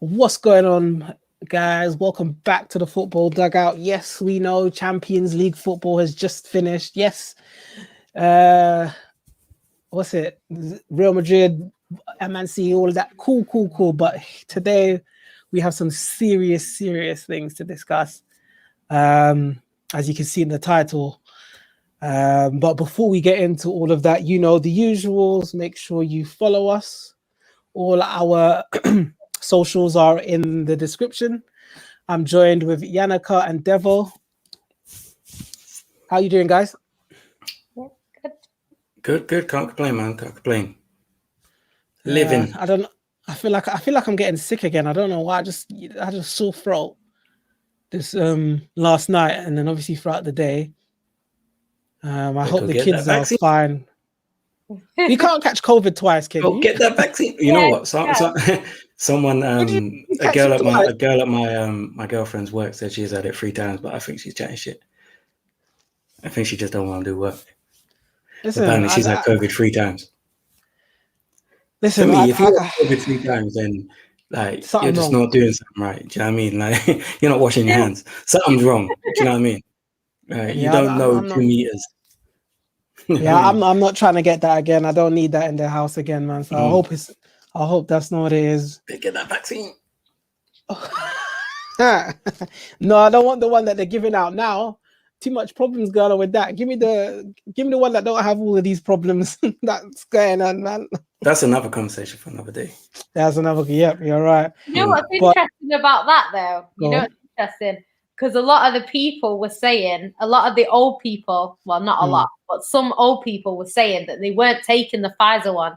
What's going on, guys? Welcome back to the football dugout. Yes, we know Champions League football has just finished. Yes, what's it? Real Madrid, Man City, all of that. Cool. But today we have some serious things to discuss. As you can see in the title. But before we get into all of that, you know the usuals. Make sure you follow us. All our socials are in the description. I'm joined with Yannicka and Devil. How you doing, guys? Good. Can't complain, man. Can't complain. Living. I feel like I'm getting sick again. I don't know why. I just had a sore throat this last night, and then obviously throughout the day. I hope the kids are fine. You can't catch COVID twice, can you? Get that vaccine. You know what? Someone, a girl at my girlfriend's work said she's had it 3 times, but I think she's chatting shit. I think she just don't want to do work. Listen, apparently she's had COVID 3 times. Listen, for me, if you have COVID 3 times, then like you're just not doing something right. Do you know what I mean? Like you're not washing your hands. Something's wrong. Do you know what I mean? You don't know 2 meters. Yeah, I'm not trying to get that again. I don't need that in the house again, man. So I hope that's not what it is. Get that vaccine. No, I don't want the one that they're giving out now. Too much problems going on with that. Give me the one that don't have all of these problems that's going on, man. That's another conversation for another day. That's another. Yep, you're right. You know what's interesting about that, though? You know what's interesting? Because a lot of the people were saying, a lot of the old people, well, not a lot, but some old people were saying that they weren't taking the Pfizer one.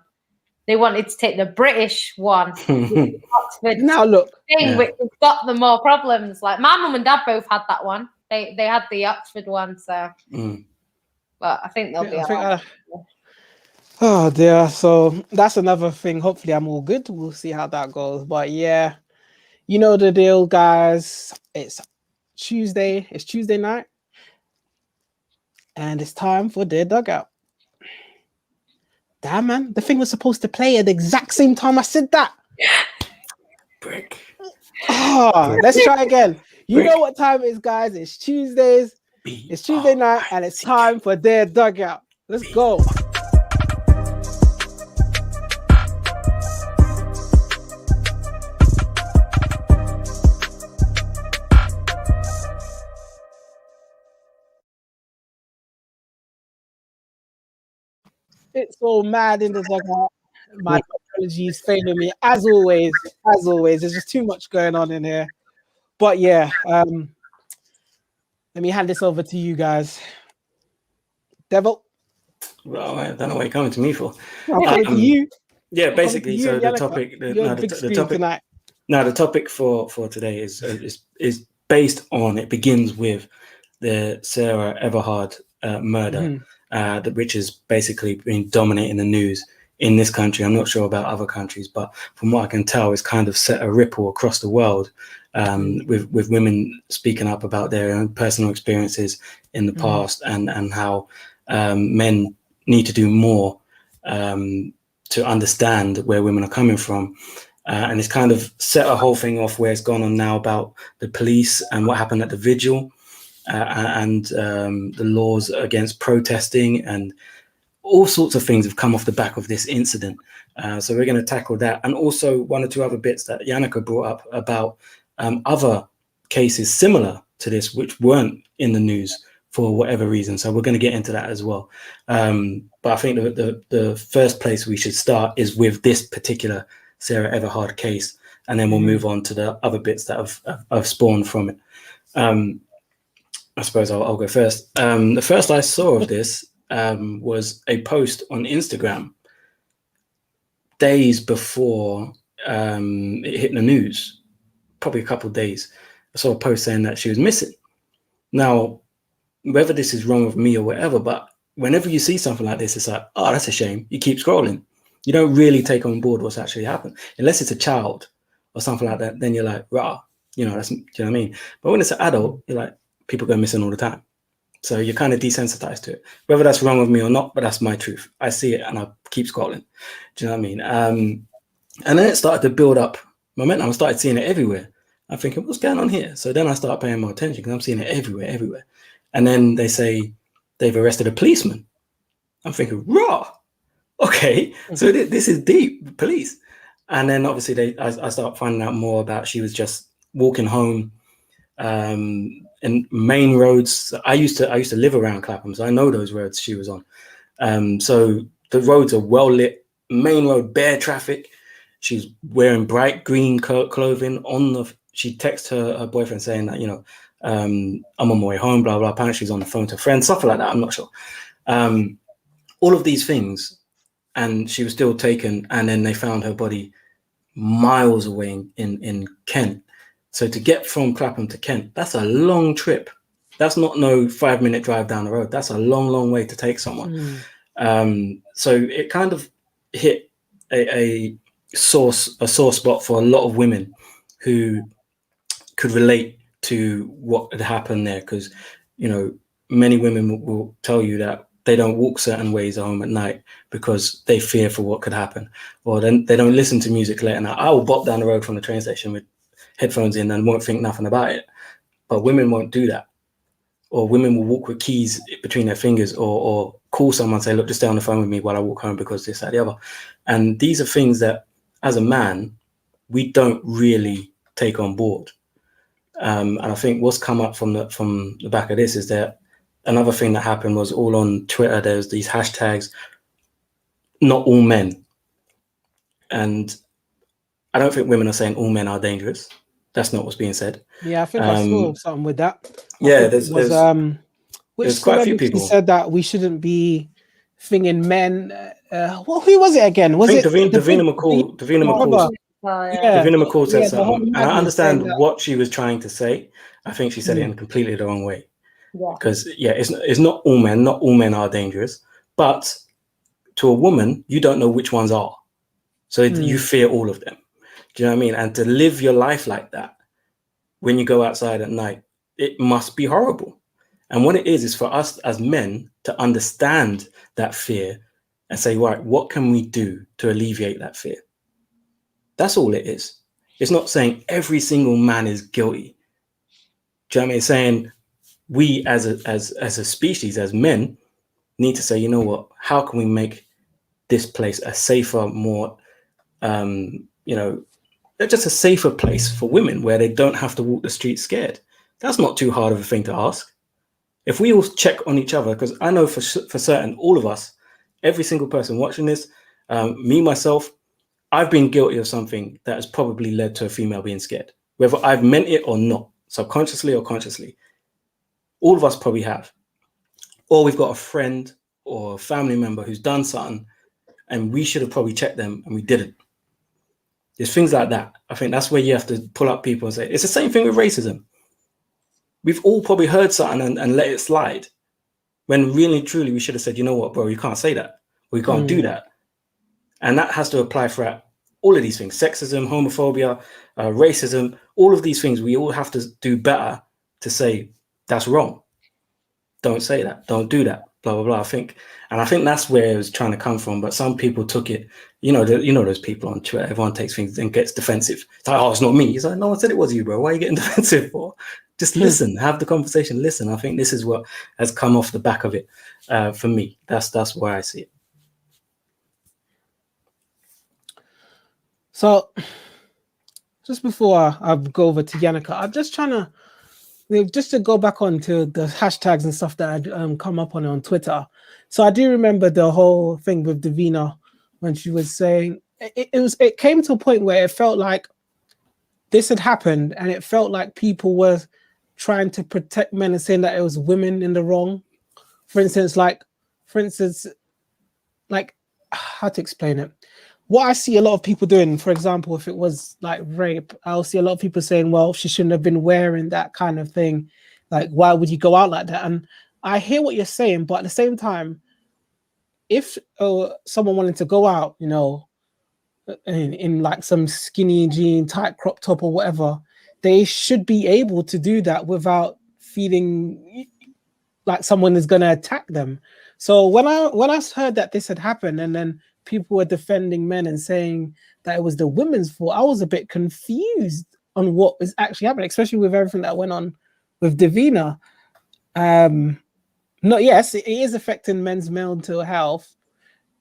They wanted to take the British one. Oxford now look, which has got them more problems. Like my mum and dad both had that one. They had the Oxford one, so. But I think they'll be alright. Oh dear. So that's another thing. Hopefully, I'm all good. We'll see how that goes. But yeah, you know the deal, guys. It's Tuesday. It's Tuesday night, and it's time for their dugout. Damn, man, the thing was supposed to play at the exact same time I said that. Brick. Oh, let's try again. You know what time it is, guys? It's Tuesdays. It's Tuesday night, and it's time for their dugout. Let's go. It's all mad in the dugout. My apologies failing me as always. There's just too much going on in here. But yeah, let me hand this over to you guys. Devil. Well, I don't know what you're coming to me for. You. Yeah, basically. So the topic. The topic for today is based on. It begins with the Sarah Everard murder. Which has basically been dominating the news in this country. I'm not sure about other countries, but from what I can tell, it's kind of set a ripple across the world with women speaking up about their own personal experiences in the past and how men need to do more to understand where women are coming from. And it's kind of set a whole thing off where it's gone on now about the police and what happened at the vigil. And the laws against protesting and all sorts of things have come off the back of this incident. So we're going to tackle that. And also 1 or 2 other bits that Yannicka brought up about other cases similar to this, which weren't in the news for whatever reason. So we're going to get into that as well. But I think the first place we should start is with this particular Sarah Everard case. And then we'll move on to the other bits that have spawned from it. I suppose I'll go first. The first I saw of this was a post on Instagram days before it hit the news, probably a couple of days. I saw a post saying that she was missing. Now, whether this is wrong with me or whatever, but whenever you see something like this, it's like, oh, that's a shame. You keep scrolling. You don't really take on board what's actually happened. Unless it's a child or something like that, then you're like, rah, that's, do you know what I mean? But when it's an adult, you're like, people go missing all the time. So you're kind of desensitized to it. Whether that's wrong with me or not, but that's my truth. I see it and I keep scrolling. Do you know what I mean? And then it started to build up momentum. I started seeing it everywhere. I'm thinking, what's going on here? So then I start paying more attention because I'm seeing it everywhere. And then they say they've arrested a policeman. I'm thinking, raw. Okay, so this is deep, police. And then obviously I start finding out more about she was just walking home in main roads. I used to live around Clapham, so I know those roads she was on. So the roads are well lit, main road, bare traffic. She's wearing bright green clothing. She texts her boyfriend saying that, you know, I'm on my way home, blah, blah. Apparently she's on the phone to a friend, stuff like that. I'm not sure. All of these things. And she was still taken. And then they found her body miles away in Kent. So to get from Clapham to Kent, that's a long trip. That's not no 5-minute drive down the road. That's a long way to take someone. So it kind of hit a sore spot for a lot of women who could relate to what had happened there. Because, you know, many women will tell you that they don't walk certain ways home at night because they fear for what could happen, or then they don't listen to music late at night. I will bop down the road from the train station with headphones in and won't think nothing about it. But women won't do that. Or women will walk with keys between their fingers, or call someone and say, look, just stay on the phone with me while I walk home because this, that, the other. And these are things that, as a man, we don't really take on board. And I think what's come up from the back of this is that another thing that happened was all on Twitter, there's these hashtags, not all men. And I don't think women are saying all men are dangerous. That's not what's being said. Yeah, I think I saw something with that. There's quite a few people said that we shouldn't be thinging men. Who was it again? Was it Davina McCall? Davina McCall said something, and I understand what she was trying to say. I think she said it in completely the wrong way. Because it's not all men. Not all men are dangerous, but to a woman, you don't know which ones are. So you fear all of them. Do you know what I mean? And to live your life like that, when you go outside at night, it must be horrible. And what it is for us as men to understand that fear and say, right, what can we do to alleviate that fear? That's all it is. It's not saying every single man is guilty. Do you know what I mean? It's saying we as a species, as men, need to say, you know what, how can we make this place a safer, more, just a safer place for women where they don't have to walk the street scared? That's not too hard of a thing to ask. If we all check on each other, because I know for certain, all of us, every single person watching this, me, myself, I've been guilty of something that has probably led to a female being scared, whether I've meant it or not, subconsciously or consciously. All of us probably have. Or we've got a friend or a family member who's done something and we should have probably checked them and we didn't. There's things like that. I think that's where you have to pull up people and say, it's the same thing with racism. We've all probably heard something and let it slide, when really, truly, we should have said, you know what, bro, you can't say that. Or you can't do that. And that has to apply for all of these things: sexism, homophobia, racism, all of these things. We all have to do better to say, that's wrong. Don't say that. Don't do that. Blah, blah, blah. I think that's where it was trying to come from. But some people took it, those people on Twitter, everyone takes things and gets defensive. It's like, oh, it's not me. It's like, no one said it was you, bro. Why are you getting defensive for? Just listen, have the conversation, listen. I think this is what has come off the back of it for me. That's where I see it. So just before I go over to Yannicka, I'm just trying to, just to go back on to the hashtags and stuff that had come up on Twitter. So I do remember the whole thing with Davina when she was saying, it came to a point where it felt like this had happened and it felt like people were trying to protect men and saying that it was women in the wrong. For instance, how to explain it? What I see a lot of people doing, for example, if it was like rape, I'll see a lot of people saying, well, she shouldn't have been wearing that kind of thing. Like, why would you go out like that? And I hear what you're saying, but at the same time, if someone wanted to go out, in like some skinny jean, tight crop top or whatever, they should be able to do that without feeling like someone is going to attack them. So when I heard that this had happened, and then people were defending men and saying that it was the women's fault, I was a bit confused on what was actually happening, especially with everything that went on with Davina. Yes, it is affecting men's mental health.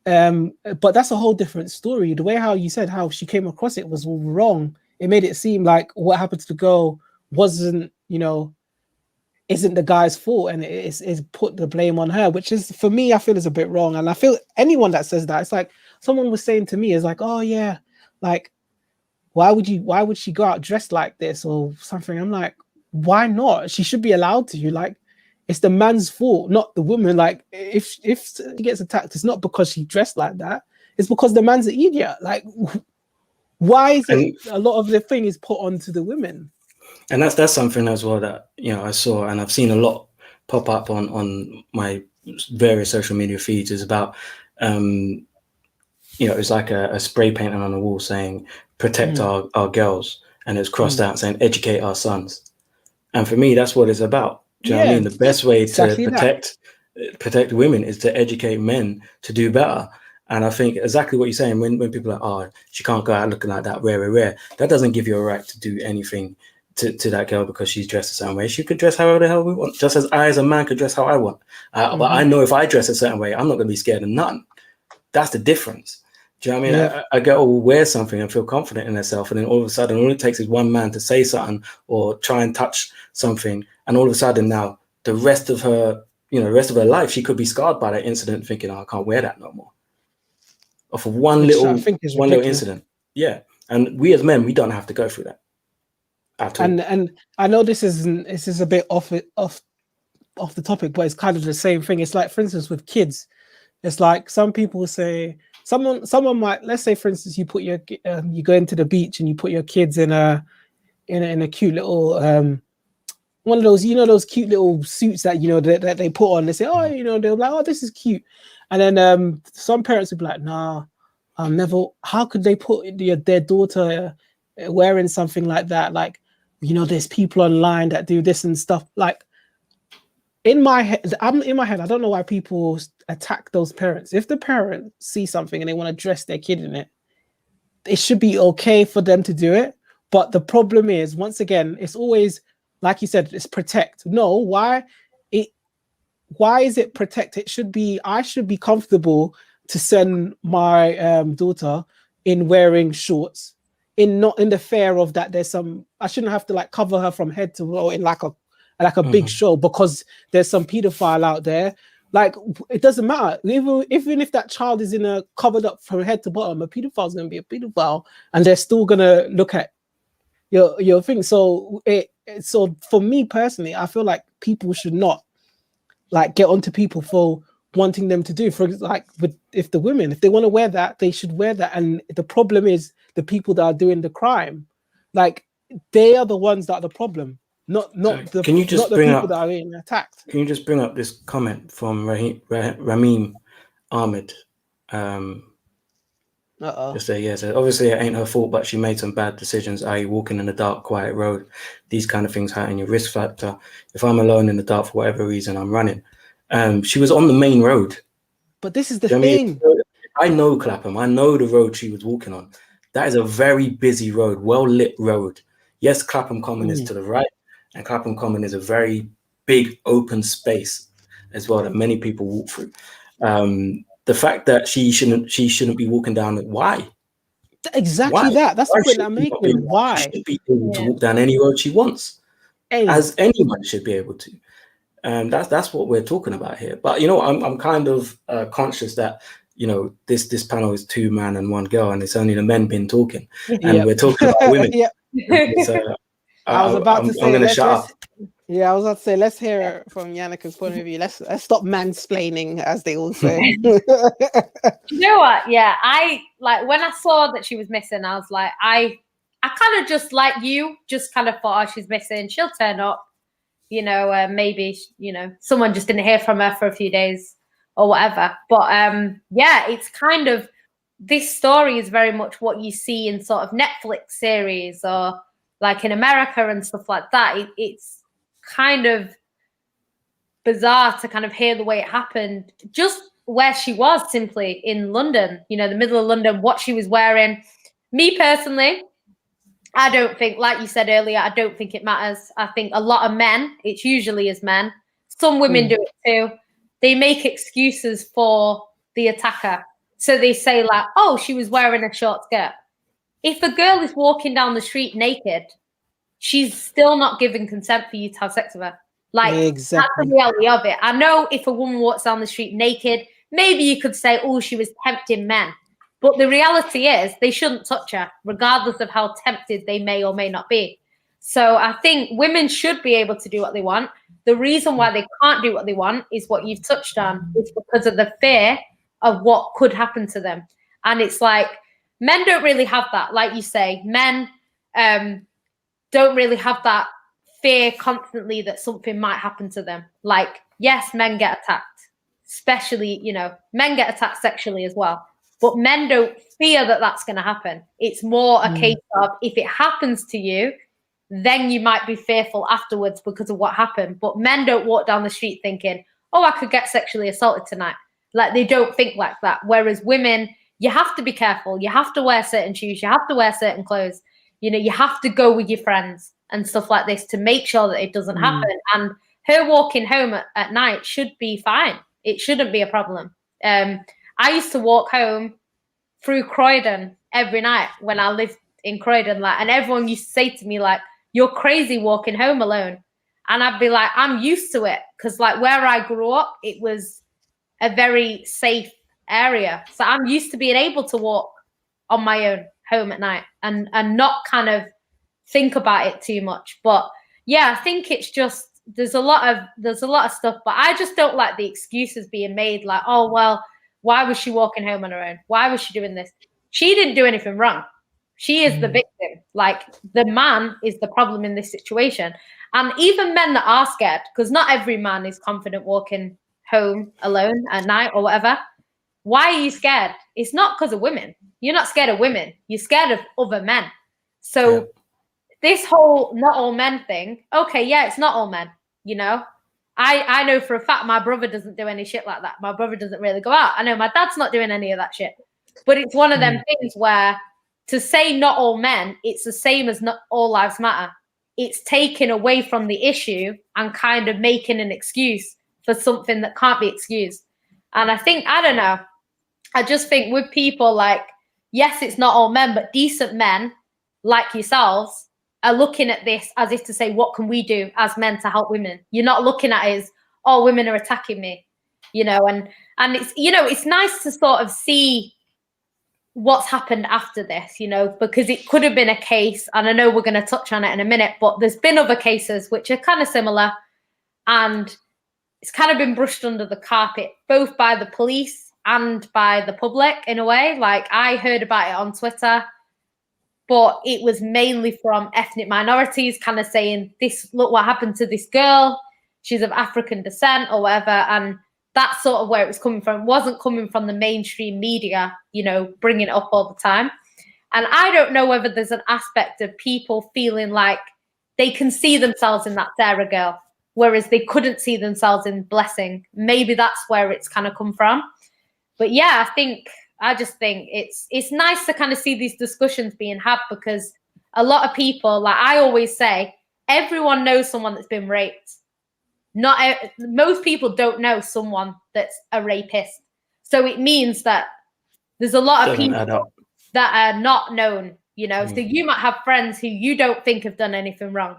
But that's a whole different story. The way how you said how she came across it was wrong. It made it seem like what happened to the girl wasn't, isn't the guy's fault, and it's put the blame on her, which is, for me, I feel is a bit wrong. And I feel anyone that says that, it's like someone was saying to me, is like, oh yeah, like why would she go out dressed like this or something? I'm like, why not? She should be allowed to. Like, it's the man's fault, not the woman. Like, if she gets attacked, it's not because she dressed like that. It's because the man's an idiot. Like, why is it a lot of the thing is put onto the women? And that's something as well that I saw, and I've seen a lot pop up on my various social media feeds, is about it's like a spray painting on the wall saying protect our girls, and it's crossed out saying educate our sons. And for me, that's what it's about. Do you know what I mean? The best way to protect women is to educate men to do better. And I think exactly what you're saying, when people are like, oh, she can't go out looking like that, rare, that doesn't give you a right to do anything to that girl because she's dressed a certain way. She could dress however the hell we want, just as I, as a man, could dress how I want. But I know if I dress a certain way, I'm not going to be scared of nothing. That's the difference. Do you know what I mean? Yeah. A girl will wear something and feel confident in herself, and then all of a sudden, all it takes is one man to say something or try and touch something, and all of a sudden now, the rest of her life, she could be scarred by that incident, thinking, oh, I can't wear that no more. Or for one little incident. Yeah. And we as men, we don't have to go through that at all. And I know this is a bit off the topic, but it's kind of the same thing. It's like, for instance, with kids, it's like some people say, someone might, let's say, for instance, you put your you go into the beach and you put your kids in a cute little one of those, those cute little suits that that they put on. They say, oh, they're like, oh, this is cute. And then some parents would be like, nah, never. How could they put their daughter wearing something like that? Like, there's people online that do this and stuff. Like, in my head, I don't know why people attack those parents. If the parents see something and they want to dress their kid in it, it should be okay for them to do it. But the problem is, once again, it's always, like you said, it's protect. No, why is it protect? I should be comfortable to send my daughter in wearing shorts, not in the fear of that there's some, I shouldn't have to like cover her from head to toe in like a big show because there's some pedophile out there. Like, it doesn't matter. Even if that child is covered up from head to bottom, a pedophile is going to be a pedophile, and they're still going to look at your thing. So so for me personally, I feel like people should not like get onto people for wanting them to do. For like, if the women, if they want to wear that, they should wear that. And the problem is the people that are doing the crime, like, they are the ones that are the problem. Not the people that are being attacked. Can you just bring up this comment from Rameem Ahmed? Just say, so obviously it ain't her fault, but she made some bad decisions, i.e. walking in a dark, quiet road. These kind of things heighten your risk factor. If I'm alone in the dark for whatever reason, I'm running. She was on the main road. But this is the thing. I know Clapham. I know the road she was walking on. That is a very busy road, well-lit road. Yes, Clapham Common is to the right, and Clapham Common is a very big open space as well that many people walk through. The fact that she shouldn't be walking down it. Why? Exactly that. That's the point I'm making. Why? She should be able to walk down any road she wants, as anyone should be able to. That's what we're talking about here. But I'm kind of conscious that this panel is 2 men and 1 girl, and it's only the men been talking, and we're talking about women. So, I was about to say, I'm going to shut up. Yeah, I was about to say, let's hear from Yannika's point of view. Let's stop mansplaining, as they all say. You know what? Yeah, I like when I saw that she was missing, I was like, I kind of just like you, just kind of thought, oh, she's missing. She'll turn up. Maybe someone just didn't hear from her for a few days or whatever. But it's kind of, this story is very much what you see in sort of Netflix series or like in America and stuff like that. It's kind of bizarre to kind of hear the way it happened. Just where she was, simply in London, you know, the middle of London, what she was wearing. Me personally, I don't think, like you said earlier, I don't think it matters. I think a lot of men, it's usually as men, some women do it too. They make excuses for the attacker. So they say like, oh, she was wearing a short skirt. If a girl is walking down the street naked, she's still not given consent for you to have sex with her. Like, exactly. That's the reality of it. I know if a woman walks down the street naked, maybe you could say, oh, she was tempting men. But the reality is they shouldn't touch her, regardless of how tempted they may or may not be. So I think women should be able to do what they want. The reason why they can't do what they want is what you've touched on. It's because of the fear of what could happen to them. And it's like, men don't really have that. Like you say, men don't really have that fear constantly that something might happen to them. Like, yes, men get attacked, especially, you know, men get attacked sexually as well. But men don't fear that that's going to happen. It's more a case of if it happens to you, then you might be fearful afterwards because of what happened. But men don't walk down the street thinking, oh, I could get sexually assaulted tonight. Like, they don't think like that. Whereas women, you have to be careful. You have to wear certain shoes. You have to wear certain clothes. You know, you have to go with your friends and stuff like this to make sure that it doesn't happen. And her walking home at night should be fine. It shouldn't be a problem. I used to walk home through Croydon every night when I lived in Croydon, like, and everyone used to say to me, like, you're crazy walking home alone. And I'd be like, I'm used to it, because like where I grew up, it was a very safe area. So I'm used to being able to walk on my own home at night and not kind of think about it too much. But yeah, I think it's just there's a lot of stuff, but I just don't like the excuses being made, like, oh well, why was she walking home on her own? Why was she doing this? She didn't do anything wrong. She is the victim. Like, the man is the problem in this situation. And even men that are scared, because not every man is confident walking home alone at night or whatever. Why are you scared? It's not because of women. You're not scared of women. You're scared of other men. So this whole not all men thing, okay, yeah, it's not all men, you know. I know for a fact my brother doesn't do any shit like that. My brother doesn't really go out. I know my dad's not doing any of that shit. But it's one of them things where to say not all men, it's the same as not all lives matter. It's taken away from the issue and kind of making an excuse for something that can't be excused. And I think, I don't know, I just think with people like, yes, it's not all men, but decent men like yourselves are looking at this as if to say, what can we do as men to help women? You're not looking at it as, oh, women are attacking me, you know, and it's, you know, it's nice to sort of see what's happened after this, you know, because it could have been a case, and I know we're going to touch on it in a minute, but there's been other cases which are kind of similar, and it's kind of been brushed under the carpet, both by the police and by the public in a way. Like, I heard about it on Twitter, but it was mainly from ethnic minorities kind of saying, this, look what happened to this girl. She's of African descent or whatever. And that's sort of where it was coming from. It wasn't coming from the mainstream media, you know, bringing it up all the time. And I don't know whether there's an aspect of people feeling like they can see themselves in that Sarah girl, whereas they couldn't see themselves in Blessing. Maybe that's where it's kind of come from. But yeah, I just think it's nice to kind of see these discussions being had, because a lot of people, like I always say, everyone knows someone that's been raped. Most people don't know someone that's a rapist. So it means that there's a lot of people that are not known, you know. So you might have friends who you don't think have done anything wrong.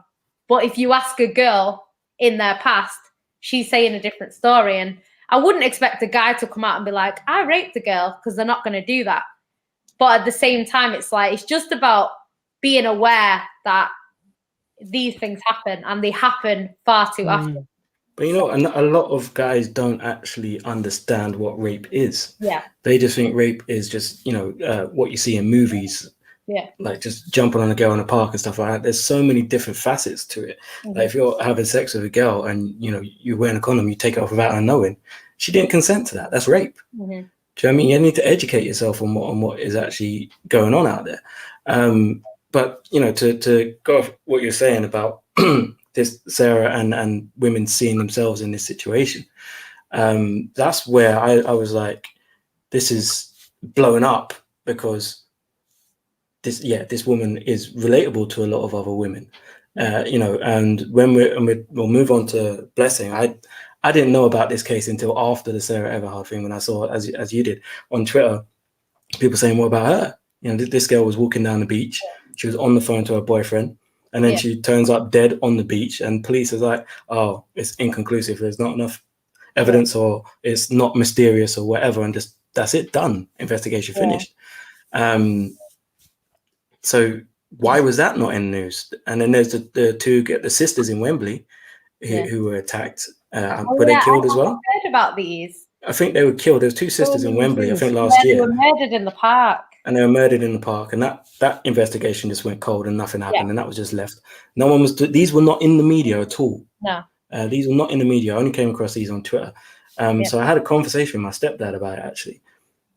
But if you ask a girl in their past, she's saying a different story. And I wouldn't expect a guy to come out and be like, I raped a girl, because they're not going to do that. But at the same time, it's like, it's just about being aware that these things happen, and they happen far too often. But you know, a lot of guys don't actually understand what rape is. Yeah. They just think rape is just, you know, what you see in movies. Yeah. Like just jumping on a girl in a park and stuff like that. There's so many different facets to it. Like if you're having sex with a girl and, you know, you're wearing a condom, you take it off without her knowing, she didn't consent to that. That's rape. Do you know what I mean? You need to educate yourself on what is actually going on out there. But, you know, to go off what you're saying about this Sarah and women seeing themselves in this situation, That's where I was like, this is blowing up, because this woman is relatable to a lot of other women, and when we'll move on to Blessing. I didn't know about this case until after the Sarah Everard thing, when I saw, as you did on Twitter, people saying, what about her? This girl was walking down the beach. She was on the phone to her boyfriend, and then she turns up dead on the beach, and police is like, oh, it's inconclusive. There's not enough evidence, or it's not mysterious, or whatever, and just that's it, done. Investigation finished. So why was that not in the news? And then there's the sisters in Wembley who were attacked. Were they killed as well? I heard about these. I think they were killed. There was 2 sisters in Wembley, I think last year. They were murdered in the park. And they were murdered in the park. And that investigation just went cold, and nothing happened. And that was just left. No one was. These were not in the media at all. No. These were not in the media. I only came across these on Twitter. So I had a conversation with my stepdad about it, actually.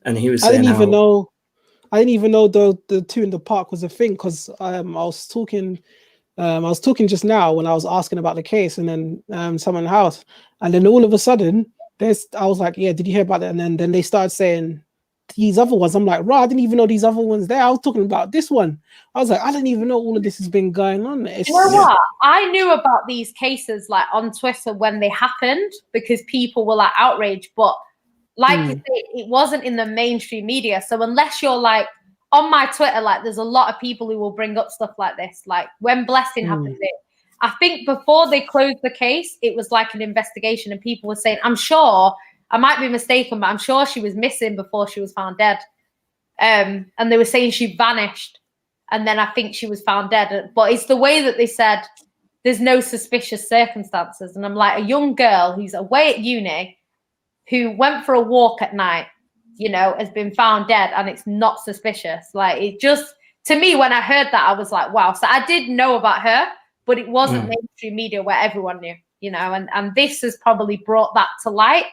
And he was saying, I didn't even know the 2 in the park was a thing, because I was talking just now when I was asking about the case, and then someone in the house, and then all of a sudden I was like, yeah, did you hear about that? And then they started saying these other ones. I'm like, right, I didn't even know these other ones there. I was talking about this one. I was like, I didn't even know all of this has been going on. You know what? I knew about these cases like on Twitter when they happened, because people were like outraged, but like you say, it wasn't in the mainstream media. So unless you're like on my Twitter, like there's a lot of people who will bring up stuff like this. Like when Blessing happened, I think before they closed the case, it was like an investigation, and people were saying, I'm sure, I might be mistaken, but I'm sure she was missing before she was found dead. And they were saying she vanished, and then I think she was found dead. But it's the way that they said there's no suspicious circumstances. And I'm like, a young girl who's away at uni, who went for a walk at night, has been found dead, and it's not suspicious. Like, it just, to me, when I heard that, I was like, wow. So I did know about her, but it wasn't mainstream media where everyone knew, and this has probably brought that to light.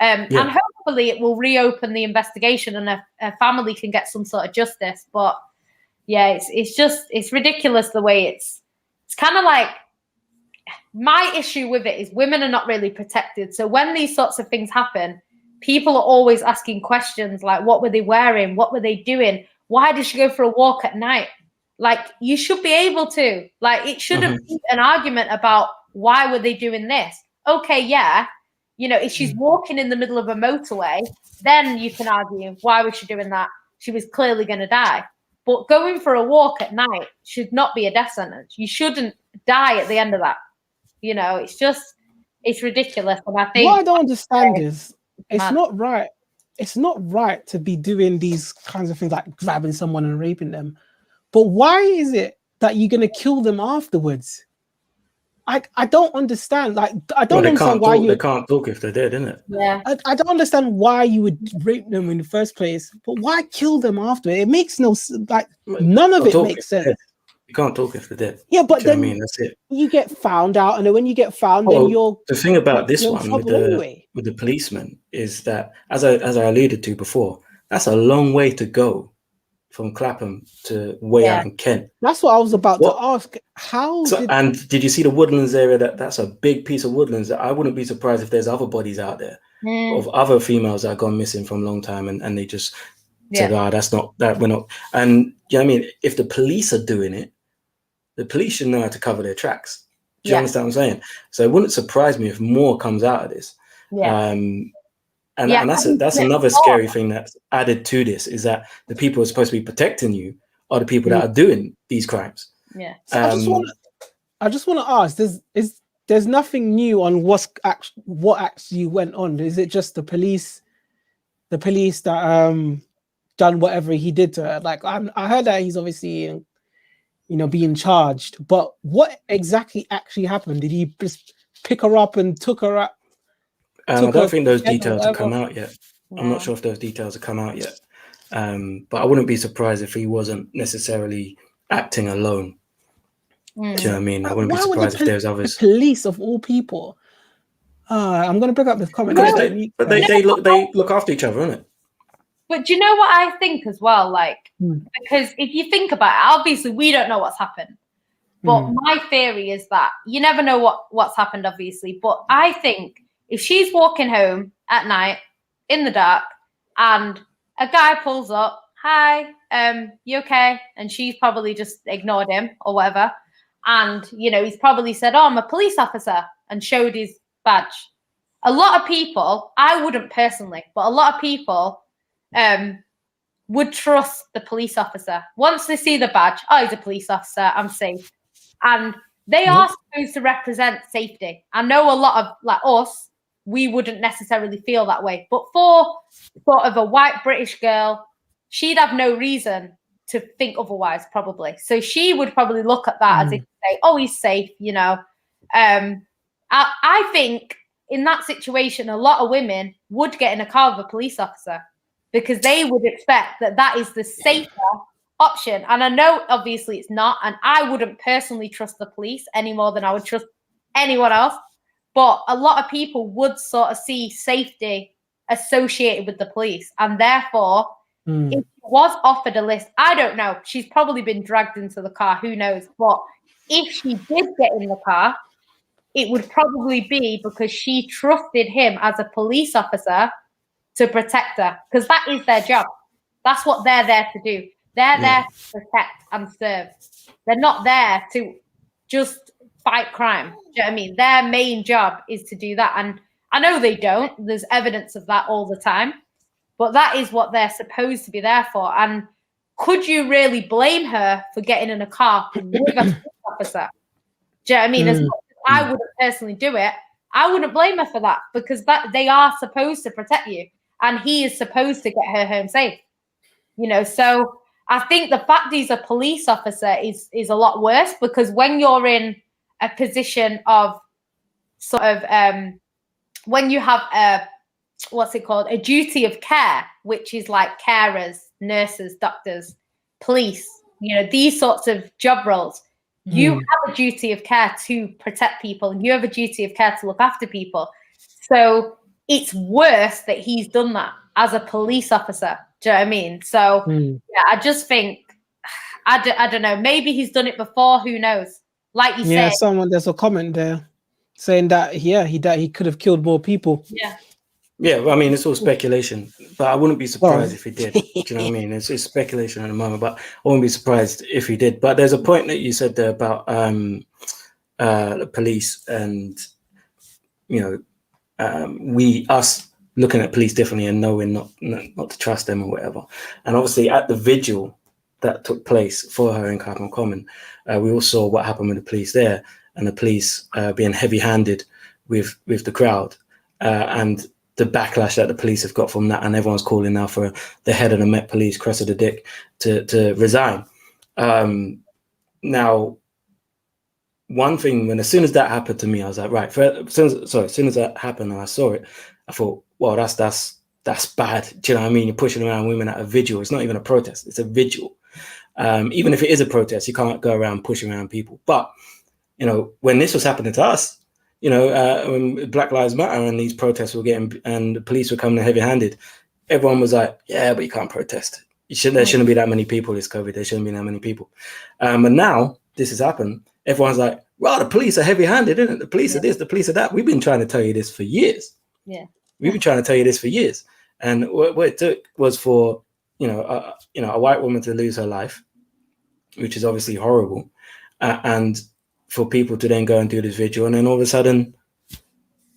And hopefully it will reopen the investigation, and a family can get some sort of justice. But yeah, it's ridiculous the way it's kind of like, my issue with it is women are not really protected. So when these sorts of things happen, people are always asking questions like, what were they wearing? What were they doing? Why did she go for a walk at night? Like, you should be able to. Like, it shouldn't be an argument about why were they doing this. Okay, yeah. If she's walking in the middle of a motorway, then you can argue, why was she doing that? She was clearly going to die. But going for a walk at night should not be a death sentence. You shouldn't die at the end of that. It's ridiculous. And I think what I don't understand is it's not right. It's not right to be doing these kinds of things like grabbing someone and raping them. But why is it that you're going to kill them afterwards? I don't understand. Like, I don't understand why they can't talk if they're dead, isn't it? Yeah. I don't understand why you would rape them in the first place, but why kill them after? It makes none of it makes sense. You can't talk if they're dead. Yeah, but then that's it. You get found out, and then when you get found, then you're the thing about this one with the policeman is that, as I alluded to before, that's a long way to go from Clapham to way out in Kent. That's what I was about to ask. And did you see the woodlands area? That's a big piece of woodlands. I wouldn't be surprised if there's other bodies out there of other females that have gone missing from a long time, and they just said, that's not that, we're not. And you know what I mean? If the police are doing it, the police should know how to cover their tracks. Do you understand what I'm saying? So it wouldn't surprise me if more comes out of this. And that's another scary thing that's added to this, is that the people who are supposed to be protecting you are the people that are doing these crimes. Yeah. So I just want to ask: there's nothing new on what actually went on? Is it just the police that done whatever he did to her? Like, I heard that he's obviously being charged, but what exactly actually happened? Did he just pick her up and took her up? I don't think those details have come out yet. No. I'm not sure if those details have come out yet. But I wouldn't be surprised if he wasn't necessarily acting alone. Do you know what I mean? I wouldn't be surprised if there's others. The police of all people. I'm going to bring up this comment. But they look after each other, innit? But do you know what I think as well? Like, because if you think about it, obviously we don't know what's happened. But my theory is that you never know what's happened, obviously. But I think if she's walking home at night in the dark and a guy pulls up, hi, you okay? And she's probably just ignored him or whatever. And, you know, he's probably said, oh, I'm a police officer, and showed his badge. A lot of people, I wouldn't personally, but a lot of people would trust the police officer. Once they see the badge, oh, he's a police officer, I'm safe. And they are supposed to represent safety. I know a lot of, like us, we wouldn't necessarily feel that way. But for sort of a white British girl, she'd have no reason to think otherwise, probably. So she would probably look at that as if to say, oh, he's safe, you know. I think in that situation, a lot of women would get in a car with a police officer because they would expect that that is the safer option. And I know, obviously, it's not. And I wouldn't personally trust the police any more than I would trust anyone else. But a lot of people would sort of see safety associated with the police. And therefore, if she was offered a list, I don't know. She's probably been dragged into the car. Who knows? But if she did get in the car, it would probably be because she trusted him as a police officer to protect her, because that is their job. That's what they're there to do. They're there to protect and serve. They're not there to just fight crime. Do you know what I mean? Their main job is to do that. And I know they don't. There's evidence of that all the time. But that is what they're supposed to be there for. And could you really blame her for getting in a car with a police officer? Do you know what I mean? As much as I wouldn't personally do it, I wouldn't blame her for that, because that they are supposed to protect you. And he is supposed to get her home safe. You know, so I think the fact he's a police officer is a lot worse, because when you're in a position of sort of when you have a duty of care, which is like carers, nurses, doctors, police, you know, these sorts of job roles, you have a duty of care to protect people, and you have a duty of care to look after people. So it's worse that he's done that as a police officer. Do you know what I mean? So yeah, I just think, I don't know, maybe he's done it before, who knows? Like you said. There's a comment there saying that, he could have killed more people. Yeah, well, I mean, it's all speculation, but I wouldn't be surprised if he did. Do you know what I mean? It's speculation at the moment, but I wouldn't be surprised if he did. But there's a point that you said there about the police and, you know, us looking at police differently and knowing not to trust them or whatever. And obviously at the vigil that took place for her in Clapham Common, we all saw what happened with the police there, and the police being heavy-handed with the crowd, and the backlash that the police have got from that, and everyone's calling now for the head of the Met Police, Cressida Dick, to resign. Now, one thing, as soon as that happened to me, I was like, right. As soon as that happened and I saw it, I thought, well, that's bad. Do you know what I mean? You're pushing around women at a vigil. It's not even a protest; it's a vigil. Even if it is a protest, you can't go around pushing around people. But you know, when this was happening to us, you know, when Black Lives Matter and these protests were getting, and the police were coming heavy-handed, everyone was like, yeah, but you can't protest. There shouldn't be that many people. It's COVID. There shouldn't be that many people. And now this has happened. Everyone's like, well, the police are heavy-handed, isn't it? The police are this, the police are that. We've been trying to tell you this for years. We've been trying to tell you this for years. And what it took was for, a white woman to lose her life, which is obviously horrible. And for people to then go and do this vigil, and then all of a sudden,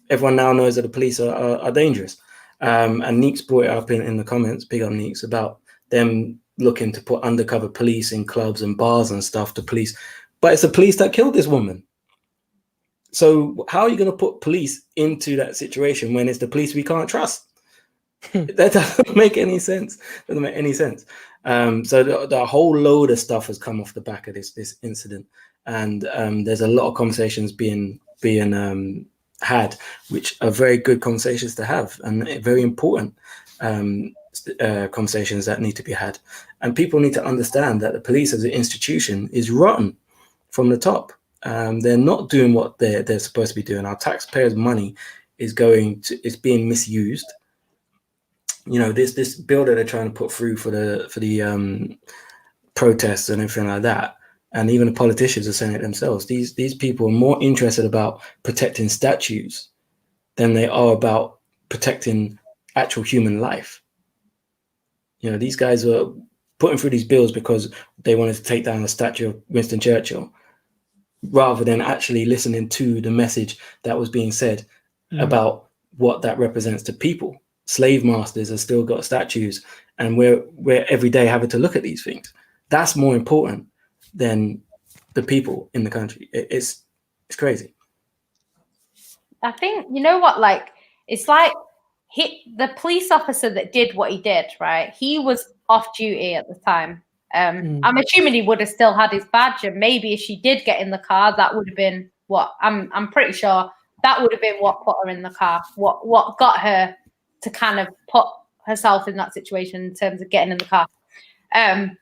everyone now knows that the police are dangerous. And Neeks brought it up in the comments, big up Neeks, about them looking to put undercover police in clubs and bars and stuff to police. But it's the police that killed this woman. So how are you going to put police into that situation when it's the police we can't trust? That doesn't make any sense. Doesn't make any sense. So the whole load of stuff has come off the back of this incident. And there's a lot of conversations being had, which are very good conversations to have, and very important conversations that need to be had. And people need to understand that the police as an institution is rotten from the top. They're not doing what they're supposed to be doing. Our taxpayers' money is being misused. You know, this bill that they're trying to put through for the protests and everything like that. And even the politicians are saying it themselves. These people are more interested about protecting statues than they are about protecting actual human life. You know, these guys are putting through these bills because they wanted to take down the statue of Winston Churchill, rather than actually listening to the message that was being said about what that represents to people. Slave masters have still got statues, and we're every day having to look at these things. That's more important than the people in the country. It's crazy. I think, you know what, like, it's like the police officer that did what he did, right? He was off duty at the time. I'm assuming he would have still had his badge, and maybe if she did get in the car, that would have been what I'm pretty sure that would have been what put her in the car, what got her to kind of put herself in that situation in terms of getting in the car.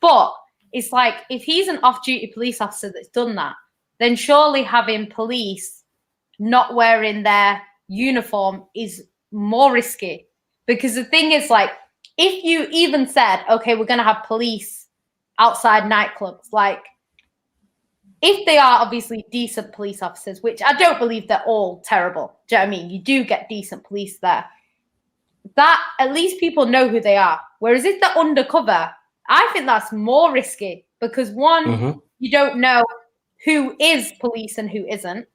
But it's like, if he's an off-duty police officer that's done that, then surely having police not wearing their uniform is more risky. Because the thing is, like, if you even said, okay, we're going to have police outside nightclubs, like, if they are obviously decent police officers, which I don't believe they're all terrible, do you know what I mean? You do get decent police there. That, at least people know who they are. Whereas if they're undercover, I think that's more risky, because one, you don't know who is police and who isn't.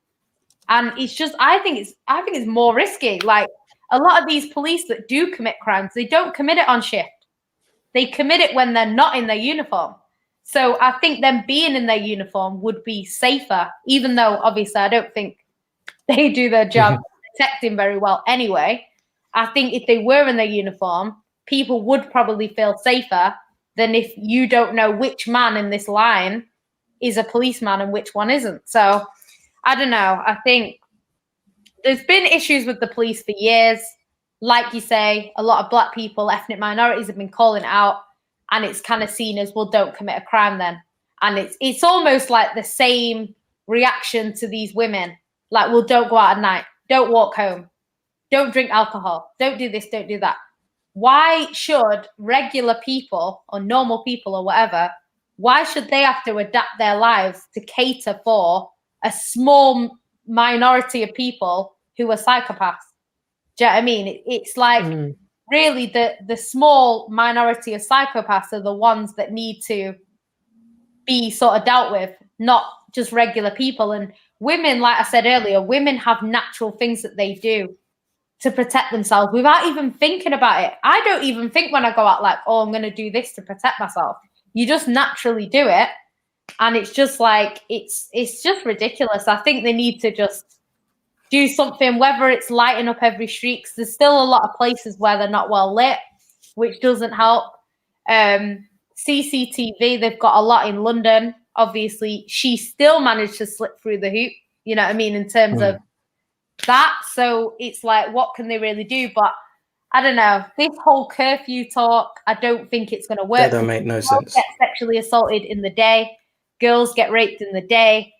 And it's just, I think it's more risky. Like, a lot of these police that do commit crimes, they don't commit it on shift. They commit it when they're not in their uniform. So I think them being in their uniform would be safer, even though obviously I don't think they do their job protecting very well anyway. I think if they were in their uniform, people would probably feel safer than if you don't know which man in this line is a policeman and which one isn't. So I don't know. I think there's been issues with the police for years. Like you say, a lot of black people, ethnic minorities have been calling it out, and it's kind of seen as, well, don't commit a crime then. And it's almost like the same reaction to these women. Like, well, don't go out at night. Don't walk home. Don't drink alcohol. Don't do this. Don't do that. Why should regular people or normal people or whatever, why should they have to adapt their lives to cater for a small minority of people who are psychopaths? Do you know what I mean? It's like really the small minority of psychopaths are the ones that need to be sort of dealt with, not just regular people. And women, like I said earlier, women have natural things that they do to protect themselves without even thinking about it. I don't even think when I go out like, oh, I'm going to do this to protect myself. You just naturally do it. And it's just like, it's just ridiculous. I think they need to just do something, whether it's lighting up every street, because there's still a lot of places where they're not well lit, which doesn't help. CCTV, they've got a lot in London. Obviously, she still managed to slip through the hoop, you know what I mean, in terms of that. So it's like, what can they really do? But I don't know. This whole curfew talk, I don't think it's going to work. That don't make no sense. Get sexually assaulted in the day. Girls get raped in the day.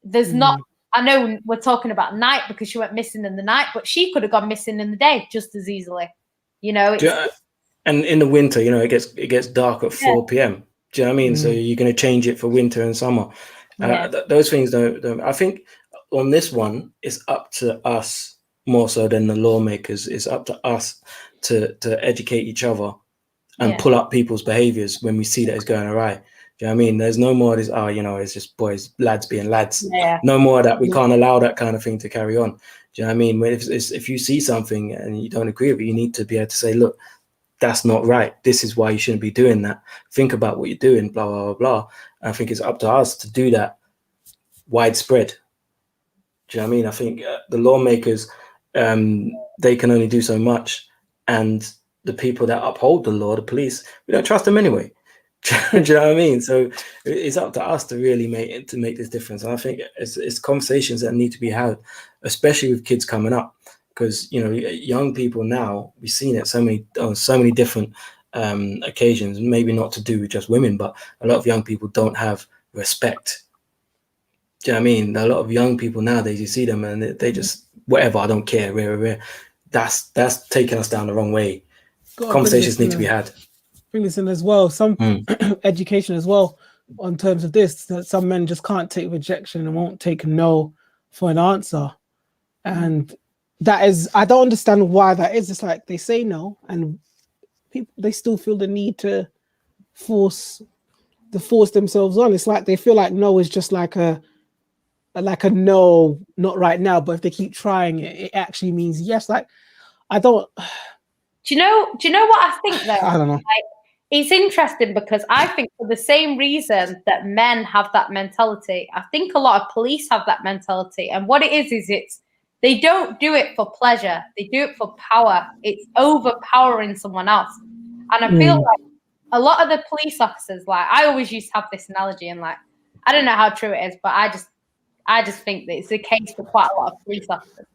There's not, I know we're talking about night because she went missing in the night, but she could have gone missing in the day just as easily. You know? And in the winter, you know, it gets dark at 4 p.m. Do you know what I mean? So you're going to change it for winter and summer. Those things don't. I think on this one, it's up to us more so than the lawmakers. It's up to us to educate each other and pull up people's behaviors when we see that it's going awry. Do you know what I mean? There's no more of this, you know, it's just lads being lads. Yeah. No more of that. We can't allow that kind of thing to carry on. Do you know what I mean? If you see something and you don't agree with it, you need to be able to say, look, that's not right. This is why you shouldn't be doing that. Think about what you're doing, blah, blah, blah, blah. And I think it's up to us to do that widespread. Do you know what I mean? I think the lawmakers, they can only do so much. And the people that uphold the law, the police, we don't trust them anyway. Do you know what I mean? So it's up to us to really make this difference. And I think it's conversations that need to be had, especially with kids coming up, because you know, young people now, we've seen it on so many different occasions. Maybe not to do with just women, but a lot of young people don't have respect. Do you know what I mean? A lot of young people nowadays, you see them and they just whatever. I don't care. Rare. That's taking us down the wrong way. Conversations need to be had. Bring this in as well, some education as well on terms of this, that some men just can't take rejection and won't take no for an answer. And I don't understand why that is. It's like they say no, and people, they still feel the need to force themselves on. It's like they feel like no is just like a no, not right now. But if they keep trying it, it actually means yes. Like I don't. Do you know what I think though? I don't know. Like, it's interesting because I think for the same reason that men have that mentality, I think a lot of police have that mentality. And what it is it's they don't do it for pleasure. They do it for power. It's overpowering someone else. And I feel like a lot of the police officers, like I always used to have this analogy, and like I don't know how true it is, but I just think that it's the case for quite a lot of police officers.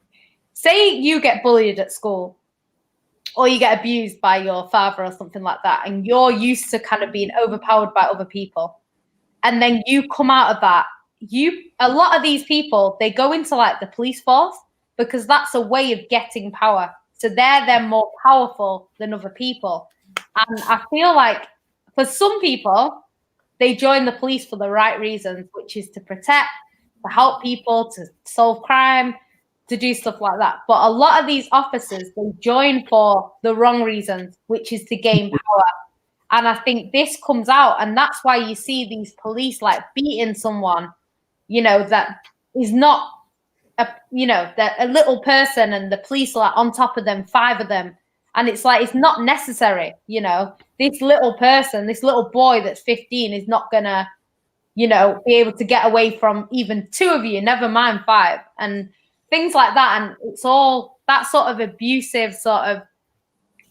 Say you get bullied at school, or you get abused by your father or something like that, and you're used to kind of being overpowered by other people, and then you come out of that, a lot of these people, they go into like the police force because that's a way of getting power. So they're more powerful than other people. And I feel like for some people, they join the police for the right reasons, which is to protect, to help people, to solve crime, to do stuff like that. But a lot of these officers, they join for the wrong reasons, which is to gain power. And I think this comes out, and that's why you see these police like beating someone, that is not that a little person, and the police are like on top of them, 5 of them. And it's like, it's not necessary, this little person, this little boy that's 15 is not gonna, be able to get away from even 2 of you, never mind 5. And things like that. And it's all that sort of abusive sort of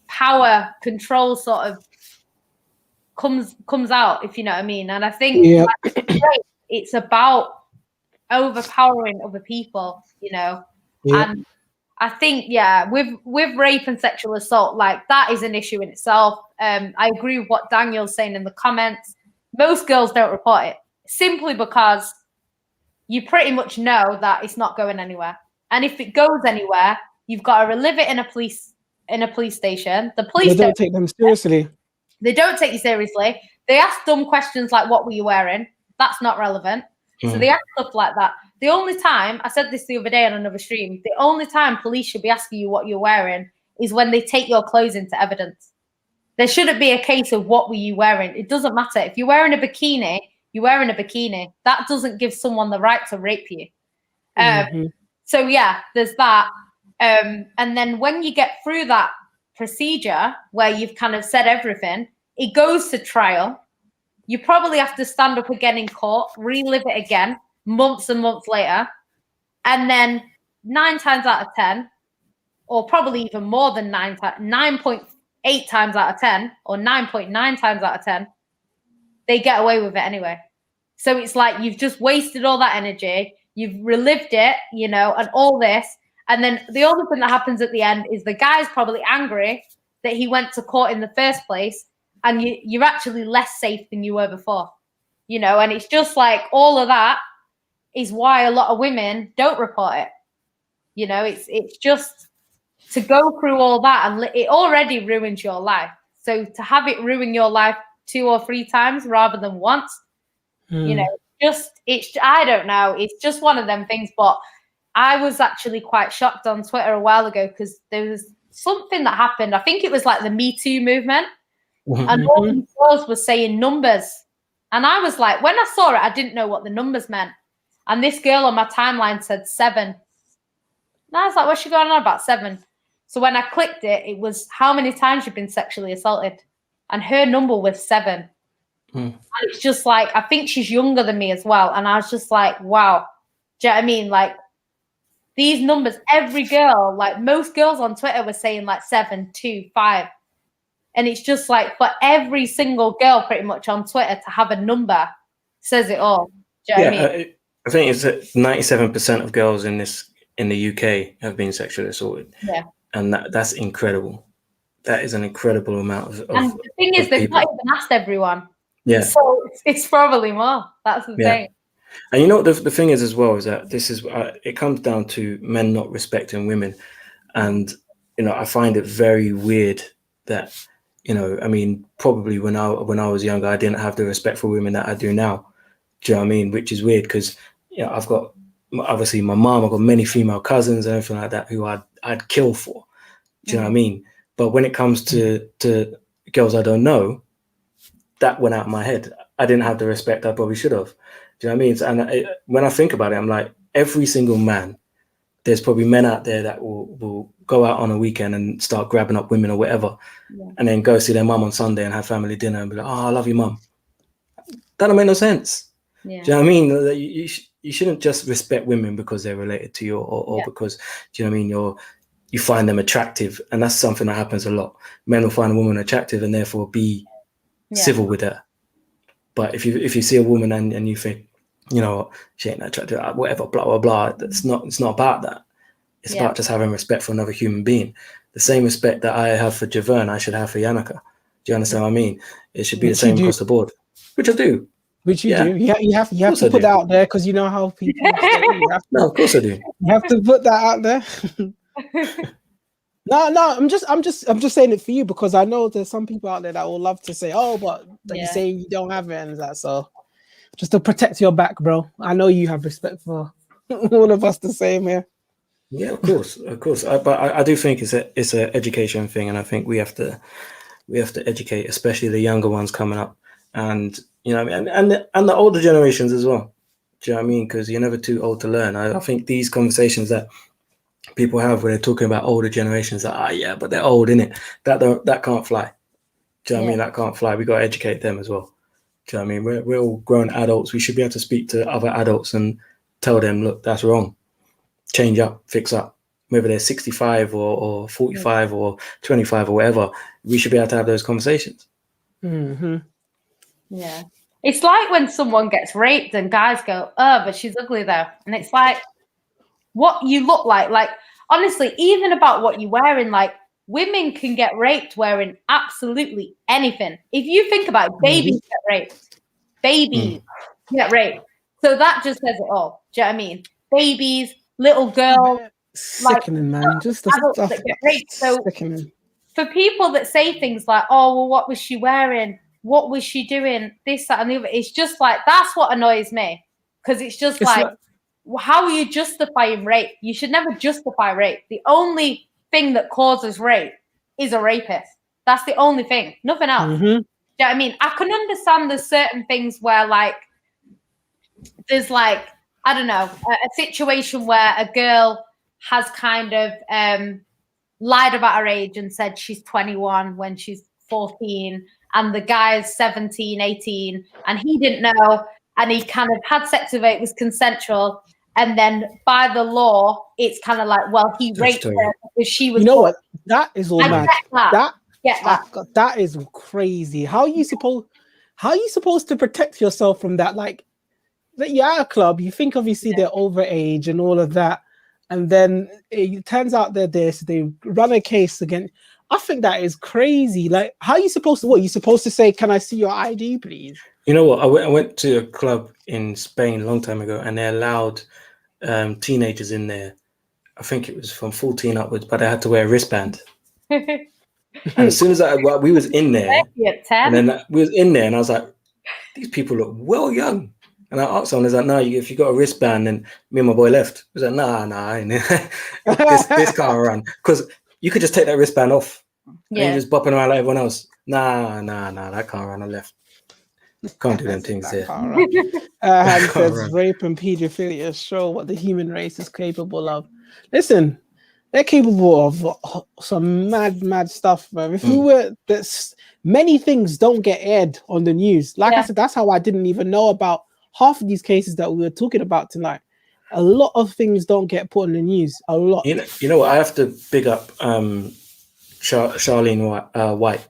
power control sort of comes out, if you know what I mean. And I think it's about overpowering other people, and I think with rape and sexual assault, like that is an issue in itself. I agree with what Daniel's saying in the comments. Most girls don't report it simply because you pretty much know that it's not going anywhere. And if it goes anywhere, you've got to relive it in a police station. The police don't take them seriously. They don't take you seriously. They ask dumb questions like, "What were you wearing?" That's not relevant. So they ask stuff like that. The only time, I said this the other day on another stream, the only time police should be asking you what you're wearing is when they take your clothes into evidence. There shouldn't be a case of what were you wearing. It doesn't matter. If you're wearing a bikini, you're wearing a bikini. That doesn't give someone the right to rape you. So yeah, there's that. And then when you get through that procedure where you've kind of said everything, it goes to trial. You probably have to stand up again in court, relive it again, months and months later. And then 9 times out of 10, or probably even more than 9.8 times out of 10, or 9.9 times out of 10, they get away with it anyway. So it's like you've just wasted all that energy. You've relived it, and all this. And then the only thing that happens at the end is the guy's probably angry that he went to court in the first place. And you're actually less safe than you were before, and it's just like all of that is why a lot of women don't report it. It's just to go through all that, and it already ruins your life. So to have it ruin your life 2 or 3 times rather than once, I don't know. It's just one of them things. But I was actually quite shocked on Twitter a while ago because there was something that happened. I think it was like the Me Too movement. And all these girls were saying numbers. And I was like, when I saw it, I didn't know what the numbers meant. And this girl on my timeline said 7. And I was like, what's she going on about 7? So when I clicked it, it was how many times you've been sexually assaulted. And her number was 7. And it's just like, I think she's younger than me as well. And I was just like, wow. Do you know what I mean? Like these numbers, every girl, like most girls on Twitter were saying like 7, 2, 5. And it's just like for every single girl pretty much on Twitter to have a number says it all. Do you know what I mean? I think it's 97% of girls in the UK have been sexually assaulted. Yeah. And that's incredible. That is an incredible amount of And the thing is, they've not even asked everyone. Yeah. So it's probably more. That's the thing. And the thing is as well is that this is it comes down to men not respecting women. And, I find it very weird that, I mean, probably when I was younger, I didn't have the respect for women that I do now. Do you know what I mean? Which is weird because, I've got obviously my mom, I've got many female cousins and everything like that who I I'd kill for. Do you know what I mean? But when it comes to girls I don't know, that went out of my head. I didn't have the respect I probably should have. Do you know what I mean? And when I think about it, I'm like, every single man, there's probably men out there that will go out on a weekend and start grabbing up women or whatever, and then go see their mum on Sunday and have family dinner and be like, oh, I love you, mum. That don't make no sense. Yeah. Do you know what I mean? You shouldn't just respect women because they're related to you or because, do you know what I mean, you find them attractive. And that's something that happens a lot. Men will find a woman attractive and therefore be civil with her. But if you see a woman and you think, you know, she ain't attractive, whatever, blah, blah, blah, it's not about that. It's about just having respect for another human being. The same respect that I have for Javerne, I should have for Yannicka. Do you understand what I mean? It should be the same across the board. Which I do. Which you do. You have to put that out there because you know how people say, no, of course I do. You have to put that out there. No, I'm just saying it for you because I know there's some people out there that will love to say, oh, but you say you don't have it and that. So just to protect your back, bro. I know you have respect for all of us the same here. Yeah, of course. But I do think it's an education thing, and I think we have to educate, especially the younger ones coming up, and you know, and the older generations as well. Do you know what I mean? Because you're never too old to learn. I think these conversations that people have where they're talking about older generations, that but they're old, innit? That can't fly. Do you know what I mean? That can't fly. We got to educate them as well. Do you know what I mean? We're all grown adults. We should be able to speak to other adults and tell them, look, that's wrong. Change up, fix up. Whether they're 65 or 45 or 25 or whatever, we should be able to have those conversations. Mm-hmm. Yeah. It's like when someone gets raped and guys go, oh, but she's ugly though. And it's like, what you look like, honestly, even about what you're wearing, like women can get raped wearing absolutely anything. If you think about it, babies get raped. Babies get raped. So that just says it all. Do you know what I mean? Babies, little girls. Sickening, man. Just the adults stuff that get raped. So sickening. For people that say things like, oh, well, what was she wearing? What was she doing? This, that, and the other. It's just like, that's what annoys me. Because it's just how are you justifying rape? You should never justify rape. The only thing that causes rape is a rapist. That's the only thing. Nothing else. Mm-hmm. Do you know what I mean? I can understand there's certain things where, like, there's like, I don't know, a situation where a girl has kind of lied about her age and said she's 21 when she's 14 and the guy's 17, 18 and he didn't know and he kind of had sex with her, it was consensual, and then by the law it's kind of like, well, he raped her because she was, you know what, that is all mad. That that is crazy. How are you supposed to protect yourself from that? Like, you're at a club, you think obviously they're overage and all of that, and then it turns out they're this, they run a case against. I think that is crazy. Like, how are you supposed to, what, you supposed to say, can I see your ID, please? You know what, I went to a club in Spain a long time ago, and they allowed teenagers in there. I think it was from 14 upwards, but they had to wear a wristband. And as soon as we was in there, and then we was in there, and I was like, these people look well young. And I asked someone, he's like, no, if you got a wristband, and me and my boy left. He was like, nah, this can't run. Because you could just take that wristband off. Yeah. And you're just bopping around like everyone else. Nah, that can't run. I left. Can't do them things there. And says rape and pedophilia show what the human race is capable of. Listen, they're capable of some mad stuff, man. If we were, many things don't get aired on the news. Like I said, that's how I didn't even know about half of these cases that we were talking about tonight. A lot of things don't get put in the news. A lot. You know what? I have to big up Charlene White.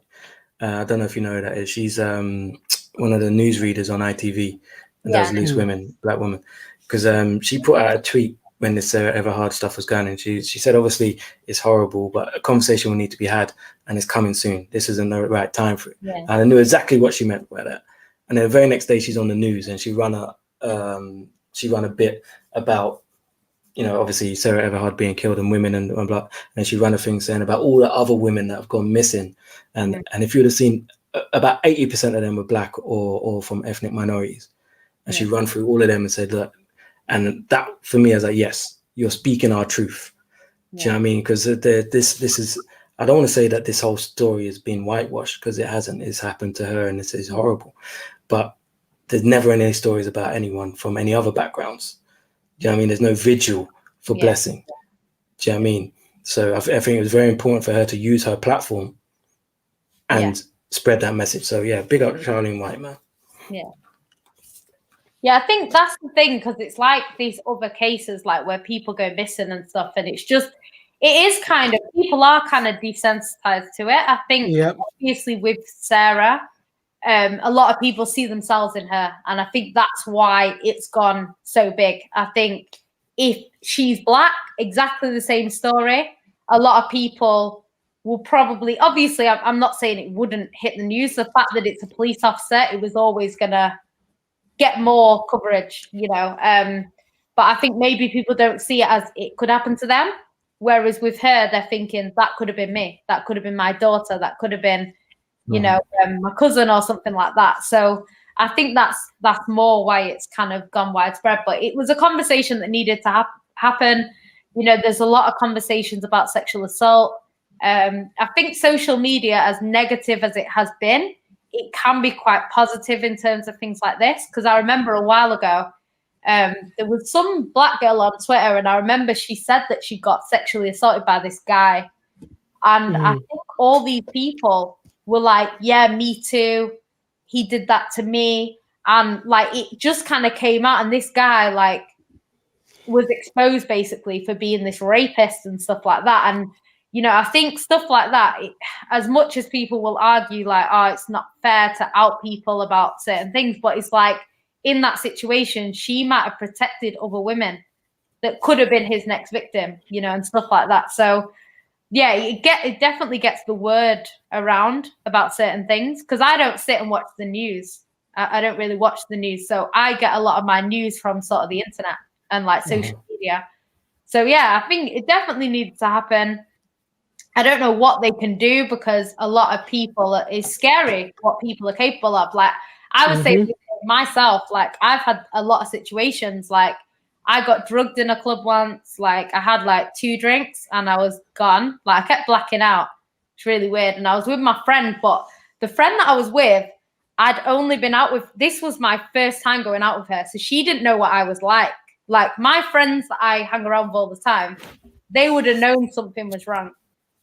I don't know if you know who that is. She's one of the newsreaders on ITV and does Loose Women, Black Women. Because she put out a tweet when this Everhard stuff was going, and she said, obviously it's horrible, but a conversation will need to be had, and it's coming soon. This isn't the right time for it. Yeah. And I knew exactly what she meant by that. And then the very next day, she's on the news, and she run a bit about, you know, obviously Sarah Everhard being killed and women and blah. And she ran a thing saying about all the other women that have gone missing. And if you would have seen, about 80% of them were Black or from ethnic minorities. And she ran through all of them and said, look, and that for me, I was like, yes, you're speaking our truth. Do you know what I mean? Because this is, I don't want to say that this whole story has been whitewashed, because it hasn't. It's happened to her, and this is horrible. But there's never any stories about anyone from any other backgrounds. Do you know what I mean? There's no vigil for Blessing. Do you know what I mean? So I think it was very important for her to use her platform and spread that message. So yeah, big up Charlene White, man. Yeah, I think that's the thing, because it's like these other cases, like where people go missing and stuff, and it's just, it is kind of, people are kind of desensitized to it. I think obviously with Sarah, a lot of people see themselves in her, and I think that's why it's gone so big. I think if she's black, exactly the same story. A lot of people will probably, obviously, I'm not saying it wouldn't hit the news. The fact that it's a police officer, it was always gonna get more coverage, you know. But I think maybe people don't see it as it could happen to them. Whereas with her, they're thinking that could have been me, that could have been my daughter, that could have been, you know, my cousin or something like that. So I think that's more why it's kind of gone widespread. But it was a conversation that needed to happen. You know, there's a lot of conversations about sexual assault. I think social media, as negative as it has been, it can be quite positive in terms of things like this. Because I remember a while ago, there was some black girl on Twitter, and I remember she said that she got sexually assaulted by this guy. And I think all these people were like, yeah, me too. He did that to me. And like, it just kind of came out, and this guy like was exposed basically for being this rapist and stuff like that. And, you know, I think stuff like that, as much as people will argue like, oh, it's not fair to out people about certain things, but it's like, in that situation, she might have protected other women that could have been his next victim, you know, and stuff like that. So yeah, it definitely gets the word around about certain things, because I don't sit and watch the news. I don't really watch the news. So I get a lot of my news from sort of the internet and like social media. So yeah, I think it definitely needs to happen. I don't know what they can do, because a lot of people, it's scary what people are capable of. Like I would say myself, like I've had a lot of situations, like I got drugged in a club once. Like I had like 2 drinks and I was gone. Like I kept blacking out. It's really weird. And I was with my friend, but the friend that I was with, I'd only been out with, this was my first time going out with her. So she didn't know what I was like. Like my friends that I hang around with all the time, they would have known something was wrong.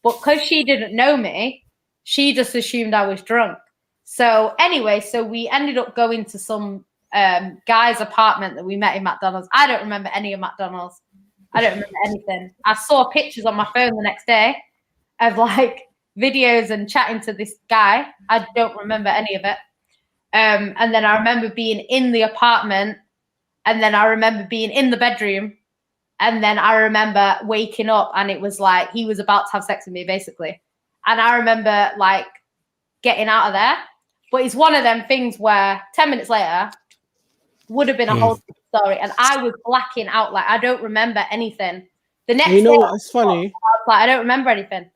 But because she didn't know me, she just assumed I was drunk. So anyway, so we ended up going to some guy's apartment that we met in McDonald's. I don't remember any of McDonald's. I don't remember anything. I saw pictures on my phone the next day of like videos and chatting to this guy. I don't remember any of it. And then I remember being in the apartment, and then I remember being in the bedroom, and then I remember waking up, and it was like he was about to have sex with me, basically. And I remember like getting out of there. But it's one of them things where 10 minutes later would have been a whole story, and I was blacking out. Like I don't remember anything. The next you know day, what's funny? I was like, I don't remember anything.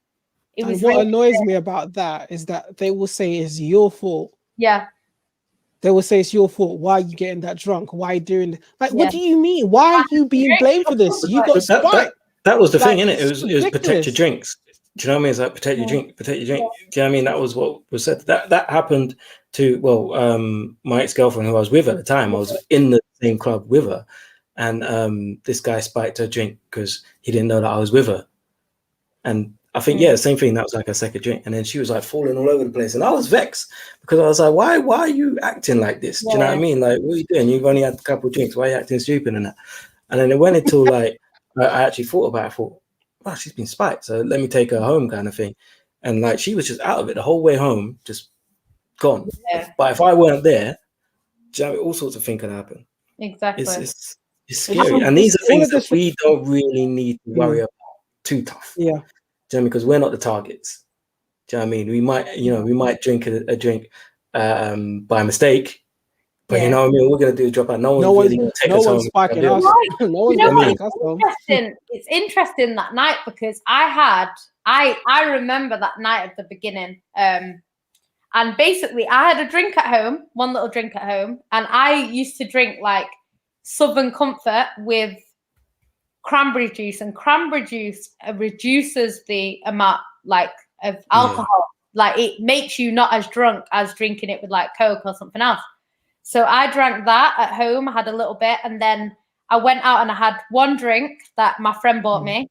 It was what really annoys me about that is that they will say it's your fault. Yeah. They will say it's your fault. Why are you getting that drunk? Why are you doing like? What do you mean? Why are you being blamed for this? You got spiked. That was the thing, innit? It was protect your drinks. Do you know what I mean? It's like protect your drink, protect your drink. Do you know what I mean? That was what was said. That happened to my ex-girlfriend who I was with at the time. I was in the same club with her, and this guy spiked her drink because he didn't know that I was with her. And I think same thing. That was like a second drink, and then she was like falling all over the place, and I was vexed because I was like, why are you acting like this? Do you know what I mean? Like, what are you doing? You've only had a couple of drinks. Why are you acting stupid and that? And then it went into like I actually thought about it. I thought, wow, she's been spiked, so let me take her home kind of thing. And like she was just out of it the whole way home, just gone. But if I weren't there, do you know, all sorts of things could happen. Exactly. It's scary. And these are things that we don't really need to worry about too tough. Yeah. Do you know, because we're not the targets. Do you know what I mean? We might drink a drink by mistake. But you know what I mean? We're going to do a dropout. No one's really going to take us home. Spiking us. No one's going to take us home. It's interesting that night because I remember that night at the beginning. And basically I had a drink at home, one little drink at home. And I used to drink like Southern Comfort with cranberry juice, and cranberry juice reduces the amount like of alcohol. Like it makes you not as drunk as drinking it with like Coke or something else. So I drank that at home. I had a little bit, and then I went out and I had one drink that my friend bought me.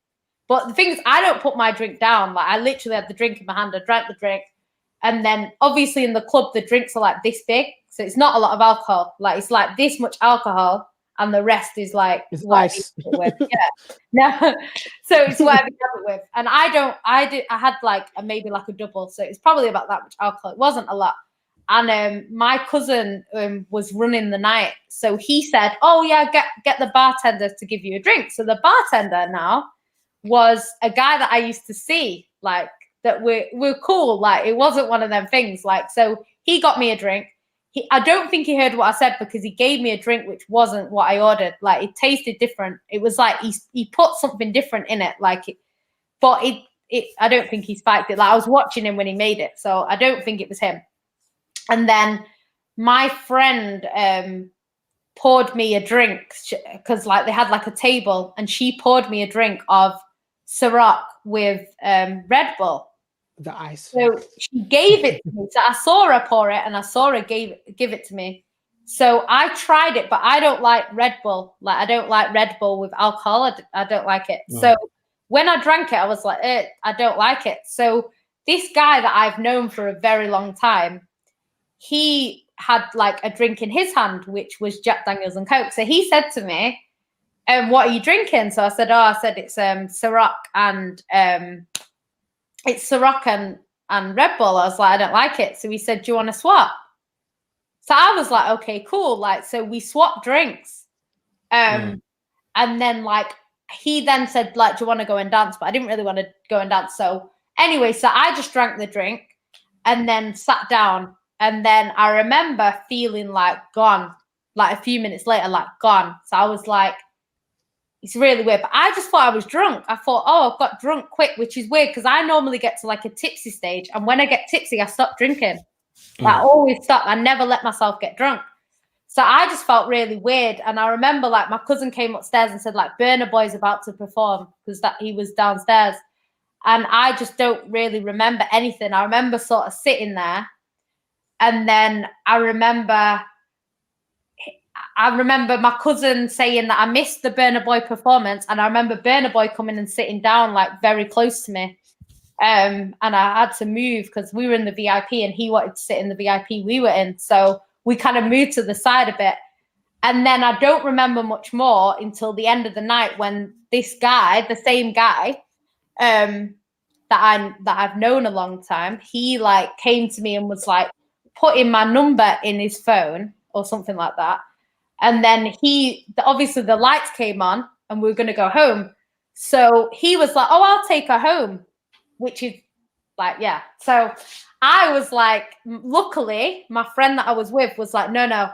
But the thing is, I don't put my drink down. Like I literally had the drink in my hand. I drank the drink, and then obviously in the club the drinks are like this big, so it's not a lot of alcohol. Like it's like this much alcohol, and the rest is like it's ice. Yeah, no. So it's whatever you have it with. And I had like maybe like a double, so it's probably about that much alcohol. It wasn't a lot. And my cousin was running the night, so he said, "Oh yeah, get the bartender to give you a drink." So the bartender now was a guy that I used to see, like that we're cool. Like it wasn't one of them things. Like so, he got me a drink. I don't think he heard what I said because he gave me a drink which wasn't what I ordered. Like it tasted different. It was like he put something different in it. Like it, but it I don't think he spiked it. Like I was watching him when he made it, so I don't think it was him. And then my friend poured me a drink because like they had like a table, and she poured me a drink of Ciroc with Red Bull. The ice. So she gave it to me. So I saw her pour it, and I saw her give it to me. So I tried it, but I don't like Red Bull. Like I don't like Red Bull with alcohol. I don't like it. No. So when I drank it, I was like, I don't like it. So this guy that I've known for a very long time, he had like a drink in his hand, which was Jack Daniels and Coke. So he said to me, what are you drinking? So I said, it's Ciroc and it's Ciroc and Red Bull. I was like, I don't like it. So he said, do you want to swap? So I was like, okay, cool. Like, so we swapped drinks. And then like, he then said, like, do you want to go and dance? But I didn't really want to go and dance. So anyway, so I just drank the drink and then sat down. And then I remember feeling like gone, like a few minutes later, like gone. So I was like, it's really weird. But I just thought I was drunk. I thought, I've got drunk quick, which is weird because I normally get to like a tipsy stage. And when I get tipsy, I stop drinking. Like, I always stop. I never let myself get drunk. So I just felt really weird. And I remember like my cousin came upstairs and said like, Burna Boy's about to perform because that he was downstairs. And I just don't really remember anything. I remember sort of sitting there. And then I remember my cousin saying that I missed the Burna Boy performance. And I remember Burna Boy coming and sitting down like very close to me. And I had to move because we were in the VIP and he wanted to sit in the VIP we were in. So we kind of moved to the side a bit. And then I don't remember much more until the end of the night when this guy, the same guy that I've known a long time, he like came to me and was like putting my number in his phone or something like that. And then obviously the lights came on and we were going to go home. So he was like, I'll take her home, which is like, yeah. So I was like, luckily my friend that I was with was like, no,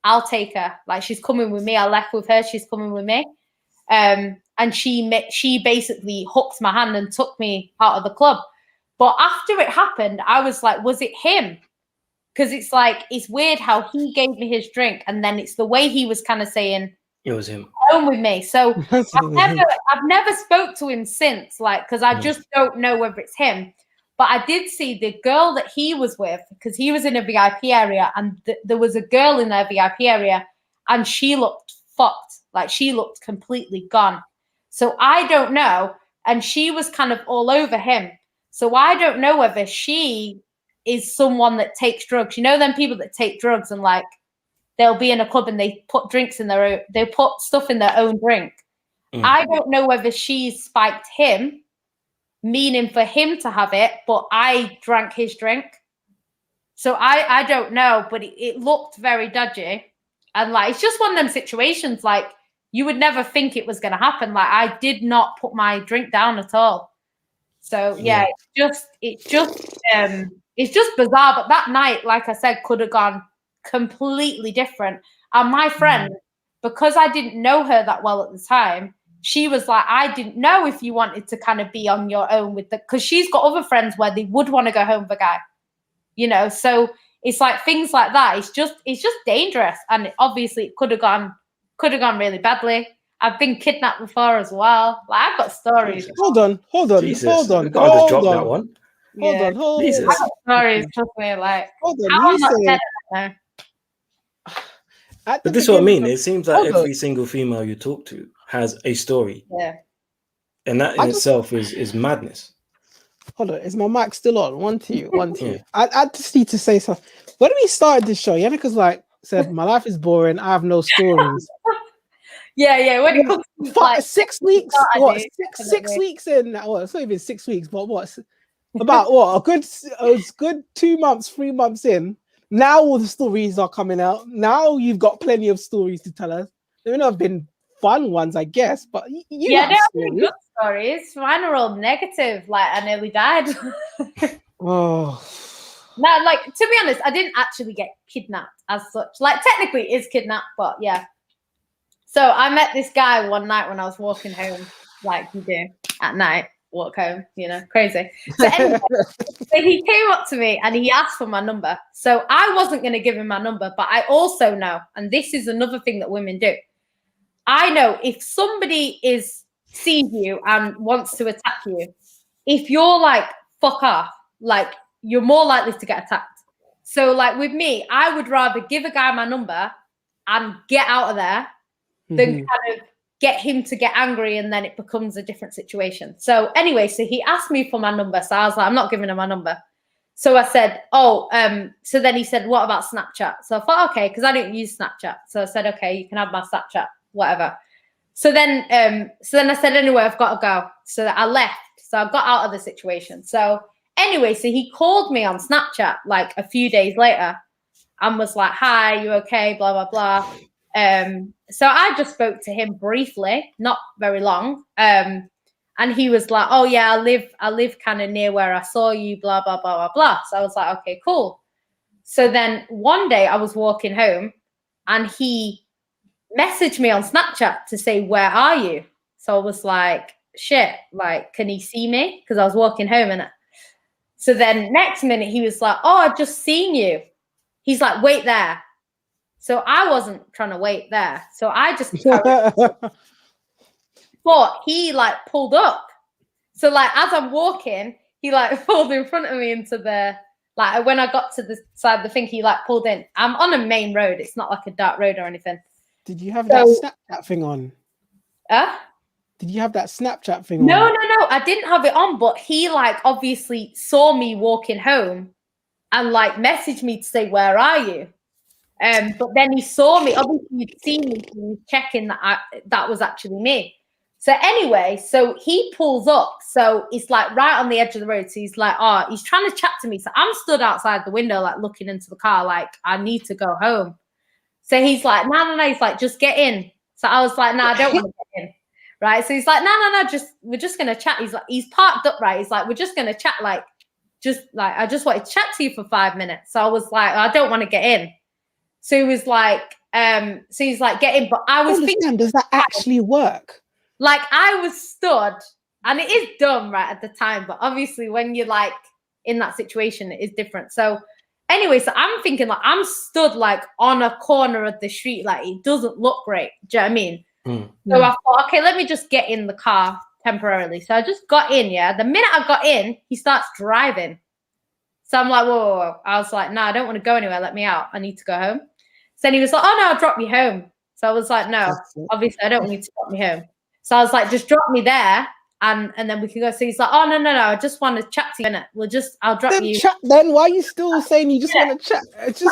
I'll take her. Like she's coming with me. I left with her. She's coming with me. And she basically hooked my hand and took me out of the club. But after it happened, I was like, was it him? Because it's like, it's weird how he gave me his drink. And then it's the way he was kind of saying, it was him home with me. So I've never spoke to him since, like, because I just don't know whether it's him. But I did see the girl that he was with, because he was in a VIP area and there was a girl in their VIP area and she looked fucked. Like she looked completely gone. So I don't know. And she was kind of all over him. So I don't know whether she is someone that takes drugs. You know, them people that take drugs and like, they'll be in a club and they put drinks in they put stuff in their own drink. I don't know whether she spiked him, meaning for him to have it, but I drank his drink. So I don't know, but it looked very dodgy. And like, it's just one of them situations, like you would never think it was going to happen. Like I did not put my drink down at all. So yeah, it's just bizarre. But that night, like I said, could have gone completely different. And my friend, because I didn't know her that well at the time, she was like, I didn't know if you wanted to kind of be on your own with because she's got other friends where they would want to go home with a guy, you know. So it's like things like that. It's just dangerous, and obviously it could have gone really badly. I've been kidnapped before as well. Like, I've got stories. Jesus. Hold on. Jesus. We can't just drop that one. Hold on. Jesus. I've got stories, trust me. Like, hold on. how I'm not dead, I don't know. But this is what I mean. It seems like every single female you talk to has a story. Yeah. And that in itself is madness. Hold on. Is my mic still on? 1 2 1 2. I just need to say something. When we started this show, Yannika's like said, my life is boring. I have no stories. Yeah. When it comes to like 6 weeks, what? Six weeks in? Well, it's not even 6 weeks, but what? About what? A good 2 months, 3 months in. Now all the stories are coming out. Now you've got plenty of stories to tell us. They may not have been fun ones, I guess, but there have been good stories. Mine are all negative. Like, I nearly died. Oh. No, like, to be honest, I didn't actually get kidnapped as such. Like, technically it is kidnapped, but yeah. So I met this guy one night when I was walking home, like you do at night, walk home, you know, crazy. So anyway, so he came up to me and he asked for my number. So I wasn't going to give him my number, but I also know, and this is another thing that women do. I know if somebody sees you and wants to attack you, if you're like, fuck off, like, you're more likely to get attacked. So like with me, I would rather give a guy my number and get out of there than kind of get him to get angry and then it becomes a different situation. So anyway, so he asked me for my number. So I was like, I'm not giving him my number. So I said, so then he said, what about Snapchat? So I thought, okay, because I didn't use Snapchat. So I said, okay, you can have my Snapchat, whatever. So then I said, anyway, I've got to go. So I left. So I got out of the situation. So anyway, so he called me on Snapchat like a few days later and was like, hi, you okay? Blah, blah, blah. So I just spoke to him briefly, not very long. And he was like, oh yeah, I live kind of near where I saw you, blah, blah, blah, blah, blah. So I was like, okay, cool. So then one day I was walking home and he messaged me on Snapchat to say, where are you? So I was like, shit, like, can he see me? Because I was walking home and so then next minute he was like, oh, I've just seen you. He's like, wait there. So I wasn't trying to wait there. So I just but he like pulled up. So like as I'm walking, he like pulled in front of me into the, like when I got to the side of the thing, he like pulled in. I'm on a main road. It's not like a dark road or anything. Did you have that Snapchat thing on? Did you have that Snapchat thing on? No, I didn't have it on, but he like obviously saw me walking home and like messaged me to say, where are you? But then he saw me, obviously he'd seen me, he was checking that was actually me. So anyway, so he pulls up. So it's like right on the edge of the road. So he's like, oh, he's trying to chat to me. So I'm stood outside the window, like looking into the car, like I need to go home. So he's like, no. He's like, just get in. So I was like, no, I don't want to get in. Right. So he's like, no, we're just going to chat. He's like, he's parked up, right? He's like, we're just going to chat. Like, I just wanted to chat to you for 5 minutes. So I was like, I don't want to get in. So he was like, get in. But I was thinking, does that actually work? Like I was stood, and it is dumb right at the time, but obviously when you're like in that situation, it is different. So anyway, so I'm thinking like I'm stood like on a corner of the street, like it doesn't look great. Do you know what I mean? So I thought, okay, let me just get in the car temporarily. So I just got in, yeah. The minute I got in, he starts driving. So I'm like, whoa. I was like, no, I don't want to go anywhere. Let me out. I need to go home. So then he was like, oh, no, I'll drop you home. So I was like, no, obviously I don't want you to drop me home. So I was like, just drop me there and then we can go. So he's like, oh, no, I just want to chat to you. I'll drop you. Then why are you still saying you just want to chat? I was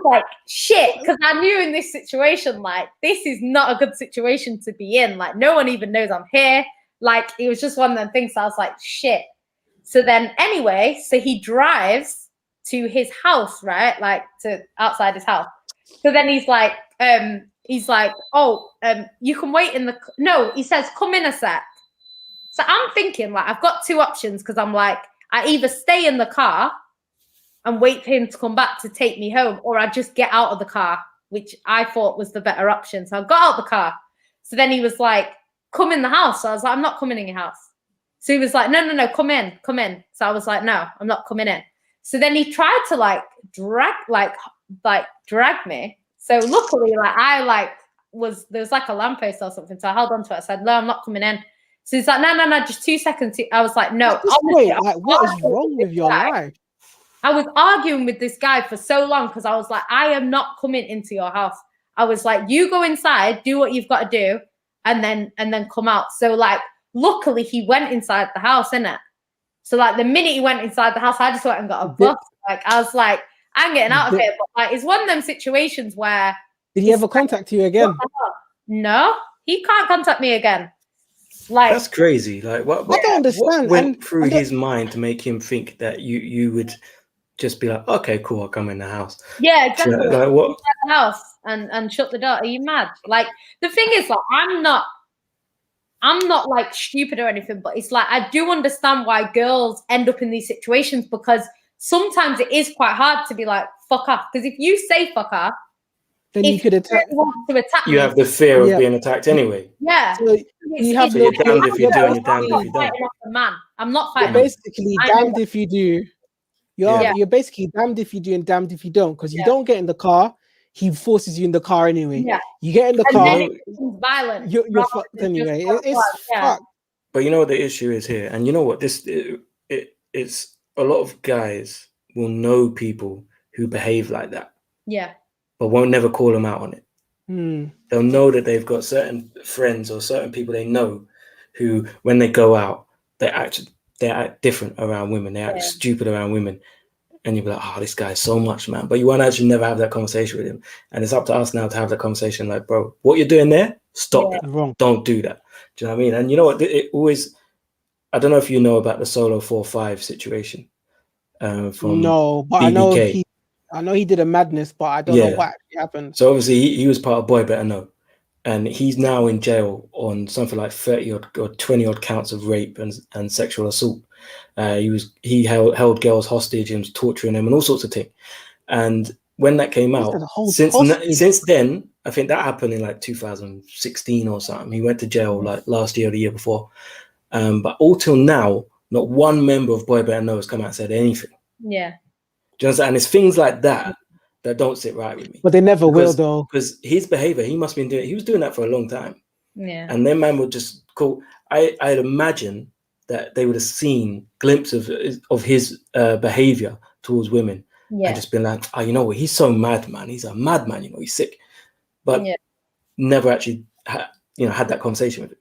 like, shit, because I knew in this situation, like, this is not a good situation to be in. Like, no one even knows I'm here. Like, it was just one of them things. So I was like, shit. So then anyway, so he drives to his house, right? Like to outside his house. So then he's like, oh, you can wait in the, no, he says, come in a sec. So I'm thinking like, I've got two options because I'm like, I either stay in the car and wait for him to come back to take me home, or I just get out of the car, which I thought was the better option. So I got out of the car. So then he was like, come in the house. So I was like, I'm not coming in your house. So he was like, no, come in. So I was like, no, I'm not coming in. So then he tried to like drag me. So luckily, like there was like a lamppost or something. So I held on to it. I said, no, I'm not coming in. So he's like, no, just 2 seconds. I was like, no. Wait, like, what is wrong with your life? I was arguing with this guy for so long because I was like, I am not coming into your house. I was like, you go inside, do what you've got to do, and then come out. So like, luckily he went inside the house, innit? So like the minute he went inside the house, I just went and got a bus. Like I was like, I'm getting out of here. But like, it's one of them situations where. Did he ever contact you again? No, he can't contact me again. Like that's crazy. Like what I don't understand. What went through his mind to make him think that you would just be like, okay, cool, I'll come in the house. Yeah, exactly. Like what? The house and shut the door. Are you mad? Like the thing is, like I'm not like stupid or anything, but it's like I do understand why girls end up in these situations because sometimes it is quite hard to be like fuck off. Because if you say fuck off, then you could attack. You have the fear of being attacked anyway. Yeah. So you have you're damned if you do, and you're damned if you don't. I'm not fighting. You're basically damned if you do. You're basically damned if you do and damned if you don't, because you don't get in the car. He forces you in the car anyway. Yeah. You get in the car. Then it becomes violent. You're fucked anyway. It's fucked. But you know what the issue is here, and you know what it's a lot of guys will know people who behave like that. Yeah. But won't never call them out on it. They'll know that they've got certain friends or certain people they know who, when they go out, they act different around women. They act stupid around women. And you'll be like, oh, this guy's so much, man. But you won't actually never have that conversation with him. And it's up to us now to have that conversation like, bro, what you're doing there, stop that. Wrong. Don't do that. Do you know what I mean? And you know what? It always, I don't know if you know about the Solo 4-5 situation. From no, but BBK. I know he did a madness, but I don't know what actually happened. So obviously he was part of Boy Better Know. And he's now in jail on something like 30 or 20 odd counts of rape and sexual assault. He held girls hostage and was torturing them and all sorts of things. And when that came out, since then, I think that happened in like 2016 or something. He went to jail like last year or the year before. But all till now, not one member of Boy Better Know has come out and said anything. Yeah. Do you understand? And it's things like that don't sit right with me. But they never will, though. Because his behavior, he was doing that for a long time. Yeah. And then man would just call. I'd imagine that they would have seen glimpses of his behavior towards women and just been like, oh, you know what? He's so mad, man. He's a madman, you know, he's sick. But never actually had that conversation with him.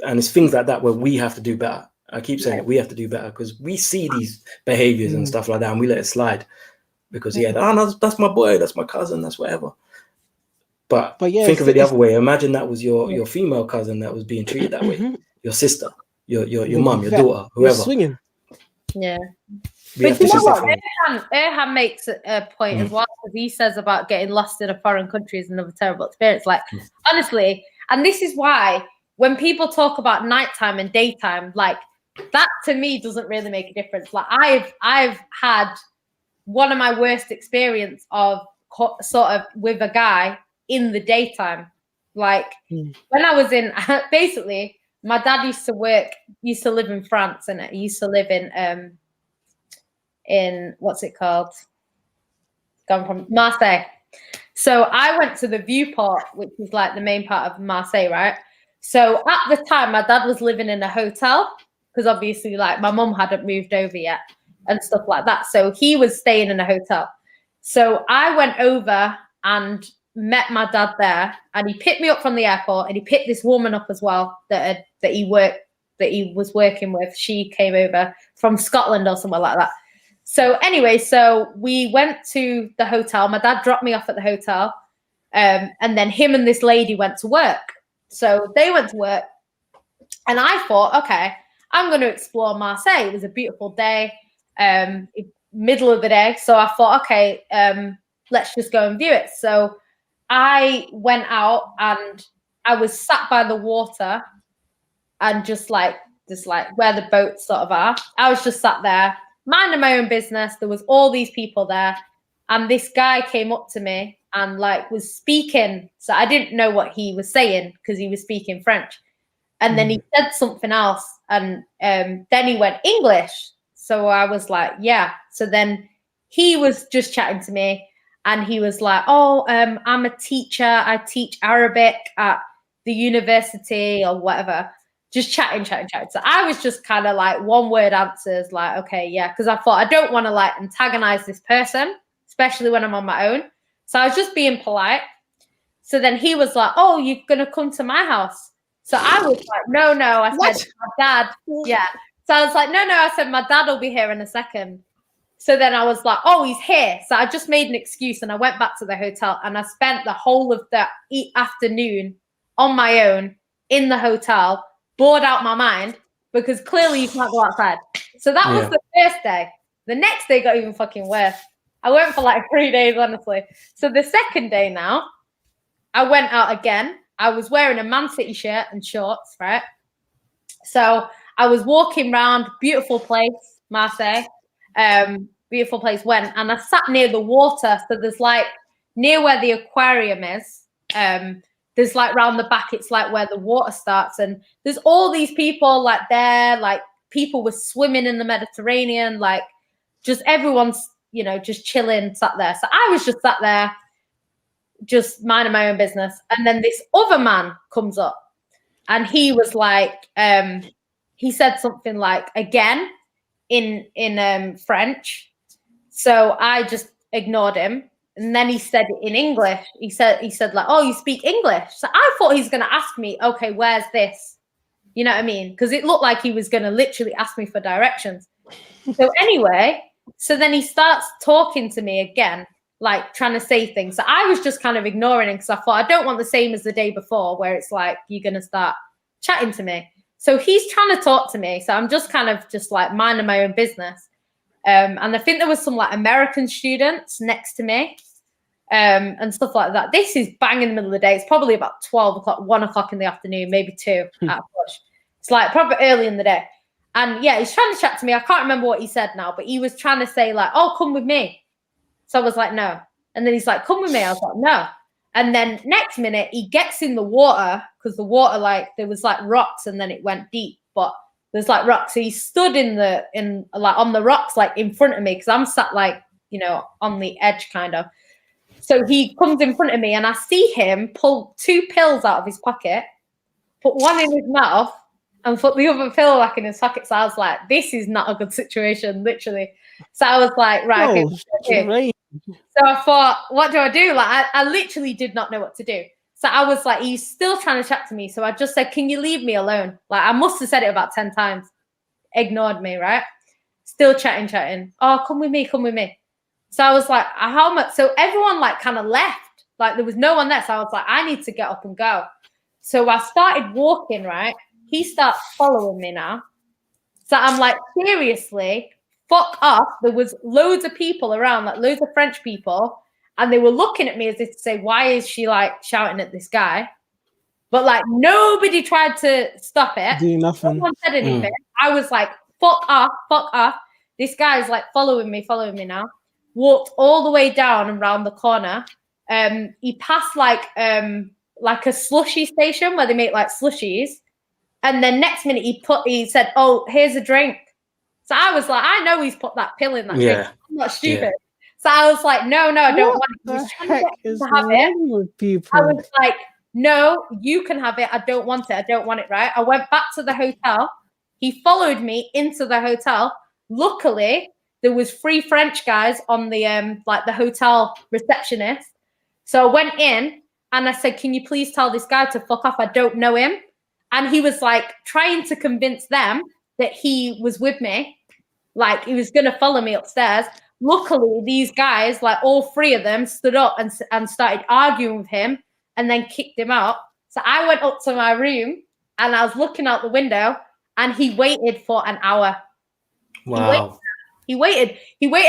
And it's things like that where we have to do better. I keep saying it, we have to do better because we see these behaviors and stuff like that and we let it slide because no, that's my boy, that's my cousin, that's whatever. But think of it the other way. Imagine that was your female cousin that was being treated that way, your sister, your mum, your daughter, whoever. You're swinging. Yeah. But you know what? Erhan makes a point as well, because he says about getting lost in a foreign country is another terrible experience. Like, honestly, and this is why when people talk about nighttime and daytime, like, that to me doesn't really make a difference. Like I've had one of my worst experience of sort of with a guy in the daytime. Like when I was in, basically my dad used to live in France, and he used to live in what's it called? Gone from Marseille. So I went to the Viewport, which is like the main part of Marseille, right? So at the time, my dad was living in a hotel. Because obviously, like, my mum hadn't moved over yet and stuff like that. So he was staying in a hotel. So I went over and met my dad there, and he picked me up from the airport, and he picked this woman up as well that he was working with. She came over from Scotland or somewhere like that. So anyway, so we went to the hotel. My dad dropped me off at the hotel, and then him and this lady went to work. So they went to work, and I thought, okay, I'm going to explore Marseille. It was a beautiful day, middle of the day. So I thought, okay, let's just go and view it. So I went out and I was sat by the water and just like where the boats sort of are. I was just sat there, minding my own business. There was all these people there. And this guy came up to me and like was speaking. So I didn't know what he was saying because he was speaking French. And then he said something else, and then he went English. So I was like, yeah. So then he was just chatting to me, And he was like, oh, I'm a teacher. I teach Arabic at the university or whatever. Just chatting. So I was just kind of like one word answers, like, okay, yeah. Because I thought I don't want to like antagonize this person, especially when I'm on my own. So I was just being polite. So then he was like, oh, you're going to come to my house. So I was like, no. I said, my dad. Yeah. So I was like, no. I said, my dad will be here in a second. So then I was like, oh, he's here. So I just made an excuse and I went back to the hotel and I spent the whole of the afternoon on my own in the hotel, bored out my mind, because clearly you can't go outside. So that was the first day. The next day got even fucking worse. I went for like 3 days, honestly. So the second day now, I went out again. I was wearing a Man City shirt and shorts, right? So I was walking around, beautiful place, Marseille. Beautiful place went, and I sat near the water. So there's like near where the aquarium is. There's like round the back, it's like where the water starts, and there's all these people like there, like people were swimming in the Mediterranean, like just everyone's, you know, just chilling, sat there. So I was just sat there, just minding my own business. And then this other man comes up, and he was like, he said something like again in French. So I just ignored him. And then he said it in English. He said like, oh, you speak English. So I thought he's going to ask me, okay, where's this? You know what I mean? Because it looked like he was going to literally ask me for directions. So anyway, so then he starts talking to me again, like trying to say things. So I was just kind of ignoring him because I thought I don't want the same as the day before where it's like, you're going to start chatting to me. So he's trying to talk to me. So I'm just kind of just like minding my own business. And I think there was some like American students next to me and stuff like that. This is bang in the middle of the day. It's probably about 12 o'clock, 1 o'clock in the afternoon, maybe 2 at a push. It's like probably early in the day. And yeah, he's trying to chat to me. I can't remember what he said now, but he was trying to say like, oh, come with me. So I was like, no. And then he's like, come with me. I was like, no. And then next minute he gets in the water because the water, like there was like rocks and then it went deep, but there's like rocks. So he stood on the rocks, like in front of me. Cause I'm sat like, you know, on the edge kind of. So he comes in front of me and I see him pull 2 pills out of his pocket, put one in his mouth and put the other pill back in his pocket. So I was like, this is not a good situation, literally. So I was like, right. Okay. So I thought, what do I do? Like, I literally did not know what to do. So I was like, he's still trying to chat to me. So I just said, can you leave me alone? Like, I must have said it about 10 times. Ignored me, right? Still chatting. Oh, come with me. So I was like, how much? So everyone like kind of left. Like there was no one there. So I was like, I need to get up and go. So I started walking, right? He starts following me now. So I'm like, seriously? Fuck off. There was loads of people around, like loads of French people, and they were looking at me as if to say, why is she like shouting at this guy? But like nobody tried to stop it. Do nothing. No one said anything. I was like, fuck off. This guy's like following me now. Walked all the way down and round the corner. He passed like a slushy station where they make like slushies. And then next minute he said, oh, here's a drink. So I was like, I know he's put that pill in that drink. I'm not stupid. Yeah. So I was like, no, I don't want it. He's trying to get to have it. With people? I was like, no, you can have it. I don't want it, right? I went back to the hotel. He followed me into the hotel. Luckily, there was 3 French guys on the like the hotel receptionist. So I went in and I said, can you please tell this guy to fuck off? I don't know him. And he was like trying to convince them that he was with me. Like he was going to follow me upstairs. Luckily, these guys, like all 3 of them, stood up and started arguing with him and then kicked him out. So I went up to my room and I was looking out the window and he waited for an hour. Wow. He waited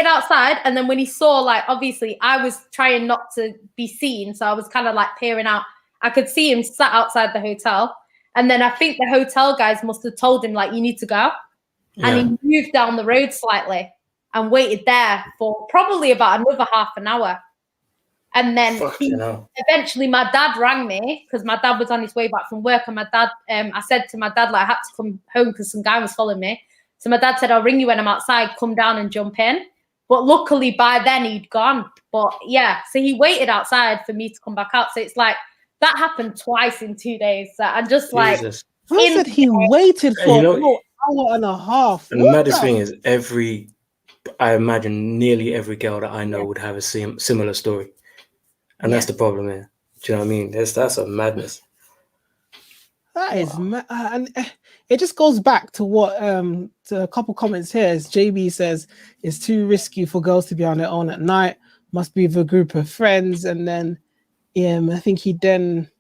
outside. And then when he saw, like, obviously I was trying not to be seen. So I was kind of like peering out. I could see him sat outside the hotel. And then I think the hotel guys must have told him, like, you need to go. Yeah. And he moved down the road slightly and waited there for probably about another half an hour. And then eventually my dad rang me because my dad was on his way back from work. And my dad, I said to my dad, like, I had to come home because some guy was following me. So my dad said, I'll ring you when I'm outside. Come down and jump in. But luckily by then he'd gone. But yeah, so he waited outside for me to come back out. So it's like that happened twice in 2 days. So I'm just like, I said he waited for an hour and a half. And the maddest thing is, I imagine nearly every girl that I know would have a similar story, and that's the problem here. Do you know what I mean? That's a madness. That is, and it just goes back to what to a couple comments here. As JB says, it's too risky for girls to be on their own at night. Must be with a group of friends, and then I think he then.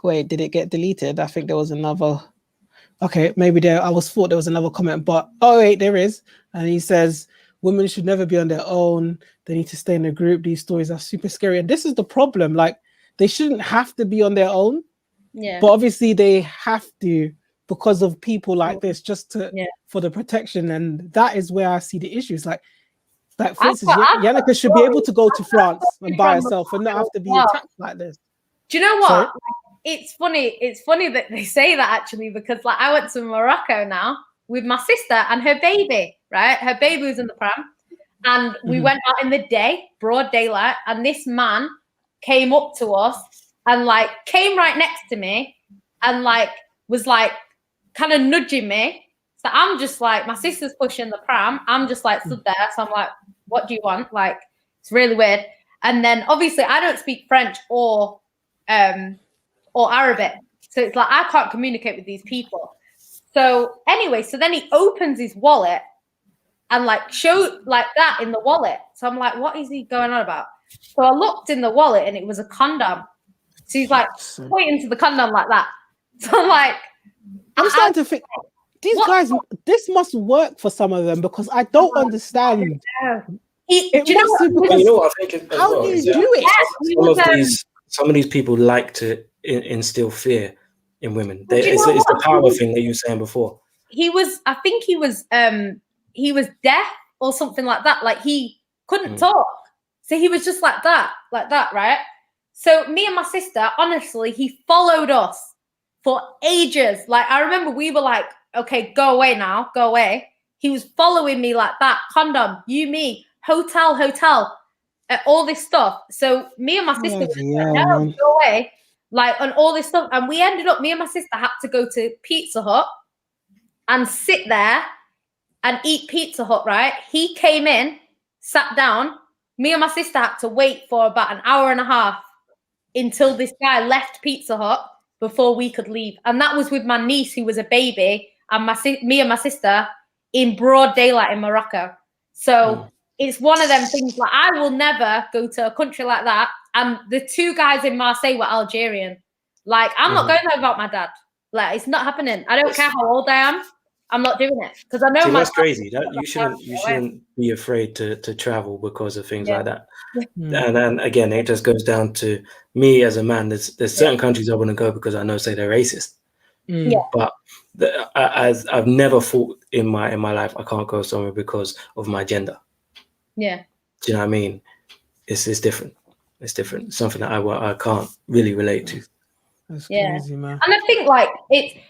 Wait, did it get deleted? I think there was another. Okay, maybe I thought there was another comment, but oh wait, there is. And he says women should never be on their own. They need to stay in a group. These stories are super scary, and this is the problem. Like, they shouldn't have to be on their own. Yeah. But obviously they have to because of people like this, just for the protection, and that is where I see the issues. Like for instance, Yannicka should be able to go to France and by herself and not have to be attacked like this. Do you know what? Sorry? It's funny that they say that, actually, because like I went to Morocco now with my sister and her baby, right? Her baby was in the pram, and we went out in the day, broad daylight, and this man came up to us and like came right next to me and like was like kind of nudging me. So I'm just like, my sister's pushing the pram. I'm just like stood there. So I'm like, what do you want? Like, it's really weird. And then obviously I don't speak French or Arabic. So it's like, I can't communicate with these people. So anyway, so then he opens his wallet and like showed like that in the wallet. So I'm like, what is he going on about? So I looked in the wallet and it was a condom. So he's like pointing to the condom like that. So I'm like, I'm starting to think these guys, this must work for some of them, because I don't understand. How do you do it? Some of these people like to instill fear in women. It's the power thing that you were saying before. I think he was deaf or something like that. Like he couldn't talk. So he was just like that, right? So me and my sister, honestly, he followed us for ages. Like, I remember we were like, okay, go away now, go away. He was following me like that, condom, you, me, hotel, all this stuff. So me and my sister were like, no, go away. Like, and all this stuff. And we ended up, me and my sister had to go to Pizza Hut and sit there and eat Pizza Hut, right? He came in, sat down. Me and my sister had to wait for about an hour and a half until this guy left Pizza Hut before we could leave. And that was with my niece, who was a baby, and me and my sister in broad daylight in Morocco. So it's one of them things, like, I will never go to a country like that. And the two guys in Marseille were Algerian. Like, I'm not going there without my dad. Like, it's not happening. I don't care how old I am. I'm not doing it because I know that's crazy. You shouldn't be afraid to travel because of things like that. And then again, it just goes down to me as a man. There's certain countries I wouldn't go because I know, say, they're racist. But I've never thought in my life I can't go somewhere because of my gender. Yeah. Do you know what I mean? It's different. It's different. Something that I can't really relate to. That's crazy, man. And I think like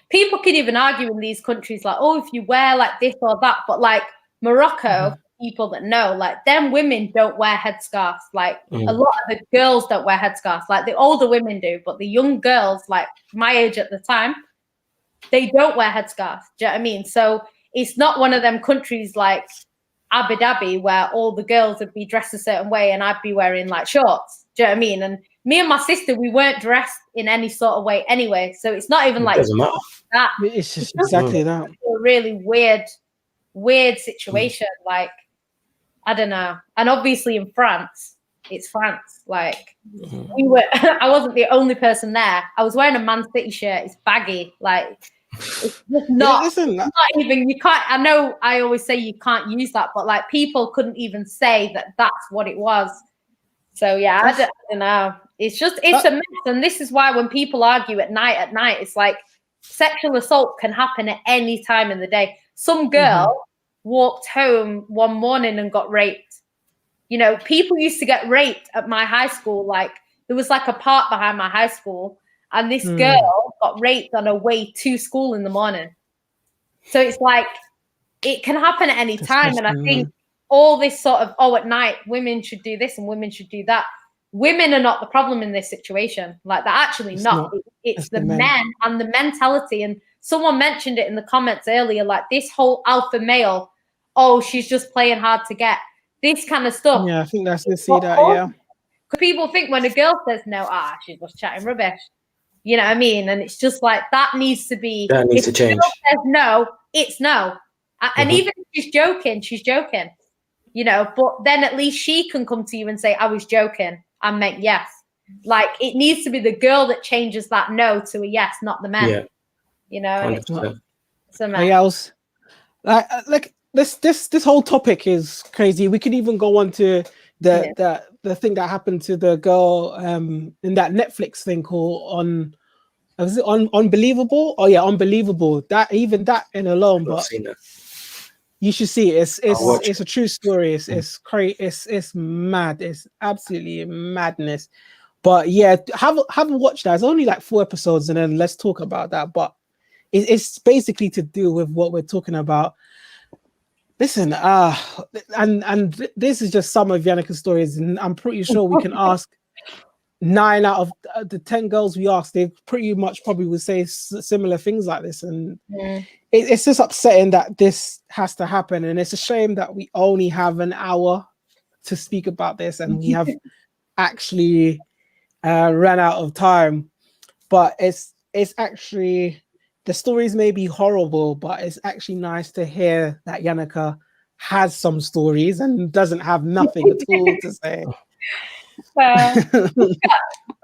people could even argue in these countries like, oh, if you wear like this or that, but like Morocco, people that know, like, them women don't wear headscarves. Like a lot of the girls don't wear headscarves. Like the older women do, but the young girls, like my age at the time, they don't wear headscarves. Do you know what I mean? So it's not one of them countries like Abu Dhabi where all the girls would be dressed a certain way and I'd be wearing like shorts. Do you know what I mean? And me and my sister, we weren't dressed in any sort of way anyway. So it's not even like that. It's just exactly that. A really weird situation. Like, I don't know. And obviously in France, it's France. Like I wasn't the only person there. I was wearing a Man City shirt. It's baggy. Like, it's just not, not even, you can't, I know I always say you can't use that, but like people couldn't even say that that's what it was. So yeah, I don't know. It's a mess. And this is why when people argue at night, it's like sexual assault can happen at any time in the day. Some girl walked home one morning and got raped. You know, people used to get raped at my high school. Like, there was like a park behind my high school, and this girl got raped on her way to school in the morning. So it's like, it can happen at any time. And I think all this sort of, oh, at night, women should do this and women should do that. Women are not the problem in this situation. Like, they're actually not. It's the men and the mentality. And someone mentioned it in the comments earlier, like this whole alpha male, oh, she's just playing hard to get. This kind of stuff. Yeah, I think that's to see that, yeah. Because people think when a girl says no, she's just chatting rubbish. You know what I mean? And it's just like, that needs to be. That needs to change. If a girl says no, it's no. And even if she's joking, you know, but then at least she can come to you and say, I was joking. I meant yes. Like, it needs to be the girl that changes that no to a yes, not the men. Yeah. You know, and it's a mess. Else. Like this whole topic is crazy. We could even go on to the thing that happened to the girl in that Netflix thing called was it Unbelievable? Oh yeah, Unbelievable. That even that in alone, but seen that. You should see it. It's a true story. It's crazy. It's mad. It's absolutely madness. But yeah, haven't watched that. It's only like 4 episodes, and then let's talk about that. But it's basically to do with what we're talking about. Listen, and this is just some of Yannika's stories, and I'm pretty sure we can ask 9 out of the 10 girls we asked, they pretty much probably would say similar things like this. And it's just upsetting that this has to happen. And it's a shame that we only have an hour to speak about this, and we have actually ran out of time. But it's actually, the stories may be horrible, but it's actually nice to hear that Yannika has some stories and doesn't have nothing at all to say.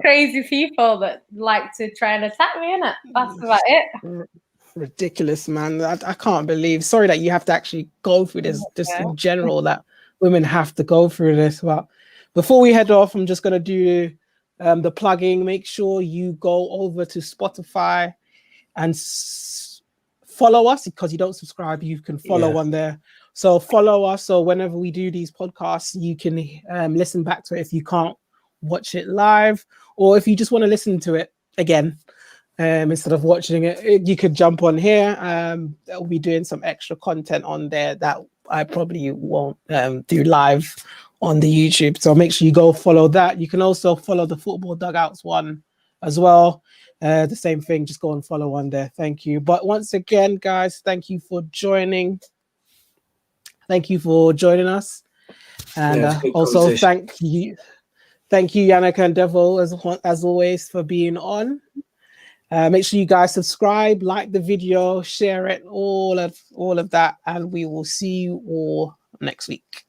Crazy people that like to try and attack me, innit? That's about it. Ridiculous, man. I can't believe. Sorry that you have to actually go through this, just in general, that women have to go through this. But before we head off, I'm just going to do the plugging. Make sure you go over to Spotify and follow us, because you don't subscribe, you can follow on there. So follow us, so whenever we do these podcasts, you can listen back to it if you can't watch it live, or if you just want to listen to it again instead of watching it, you could jump on here. We'll be doing some extra content on there that I probably won't do live on the YouTube. So make sure you go follow that. You can also follow the Football Dugouts one as well. The same thing, just go and follow on there. Thank you. But once again, guys, thank you for joining. Thank you for joining us. And also thank you, Yannika and Devil, as always, for being on. Make sure you guys subscribe, like the video, share it, all of that, and we will see you all next week.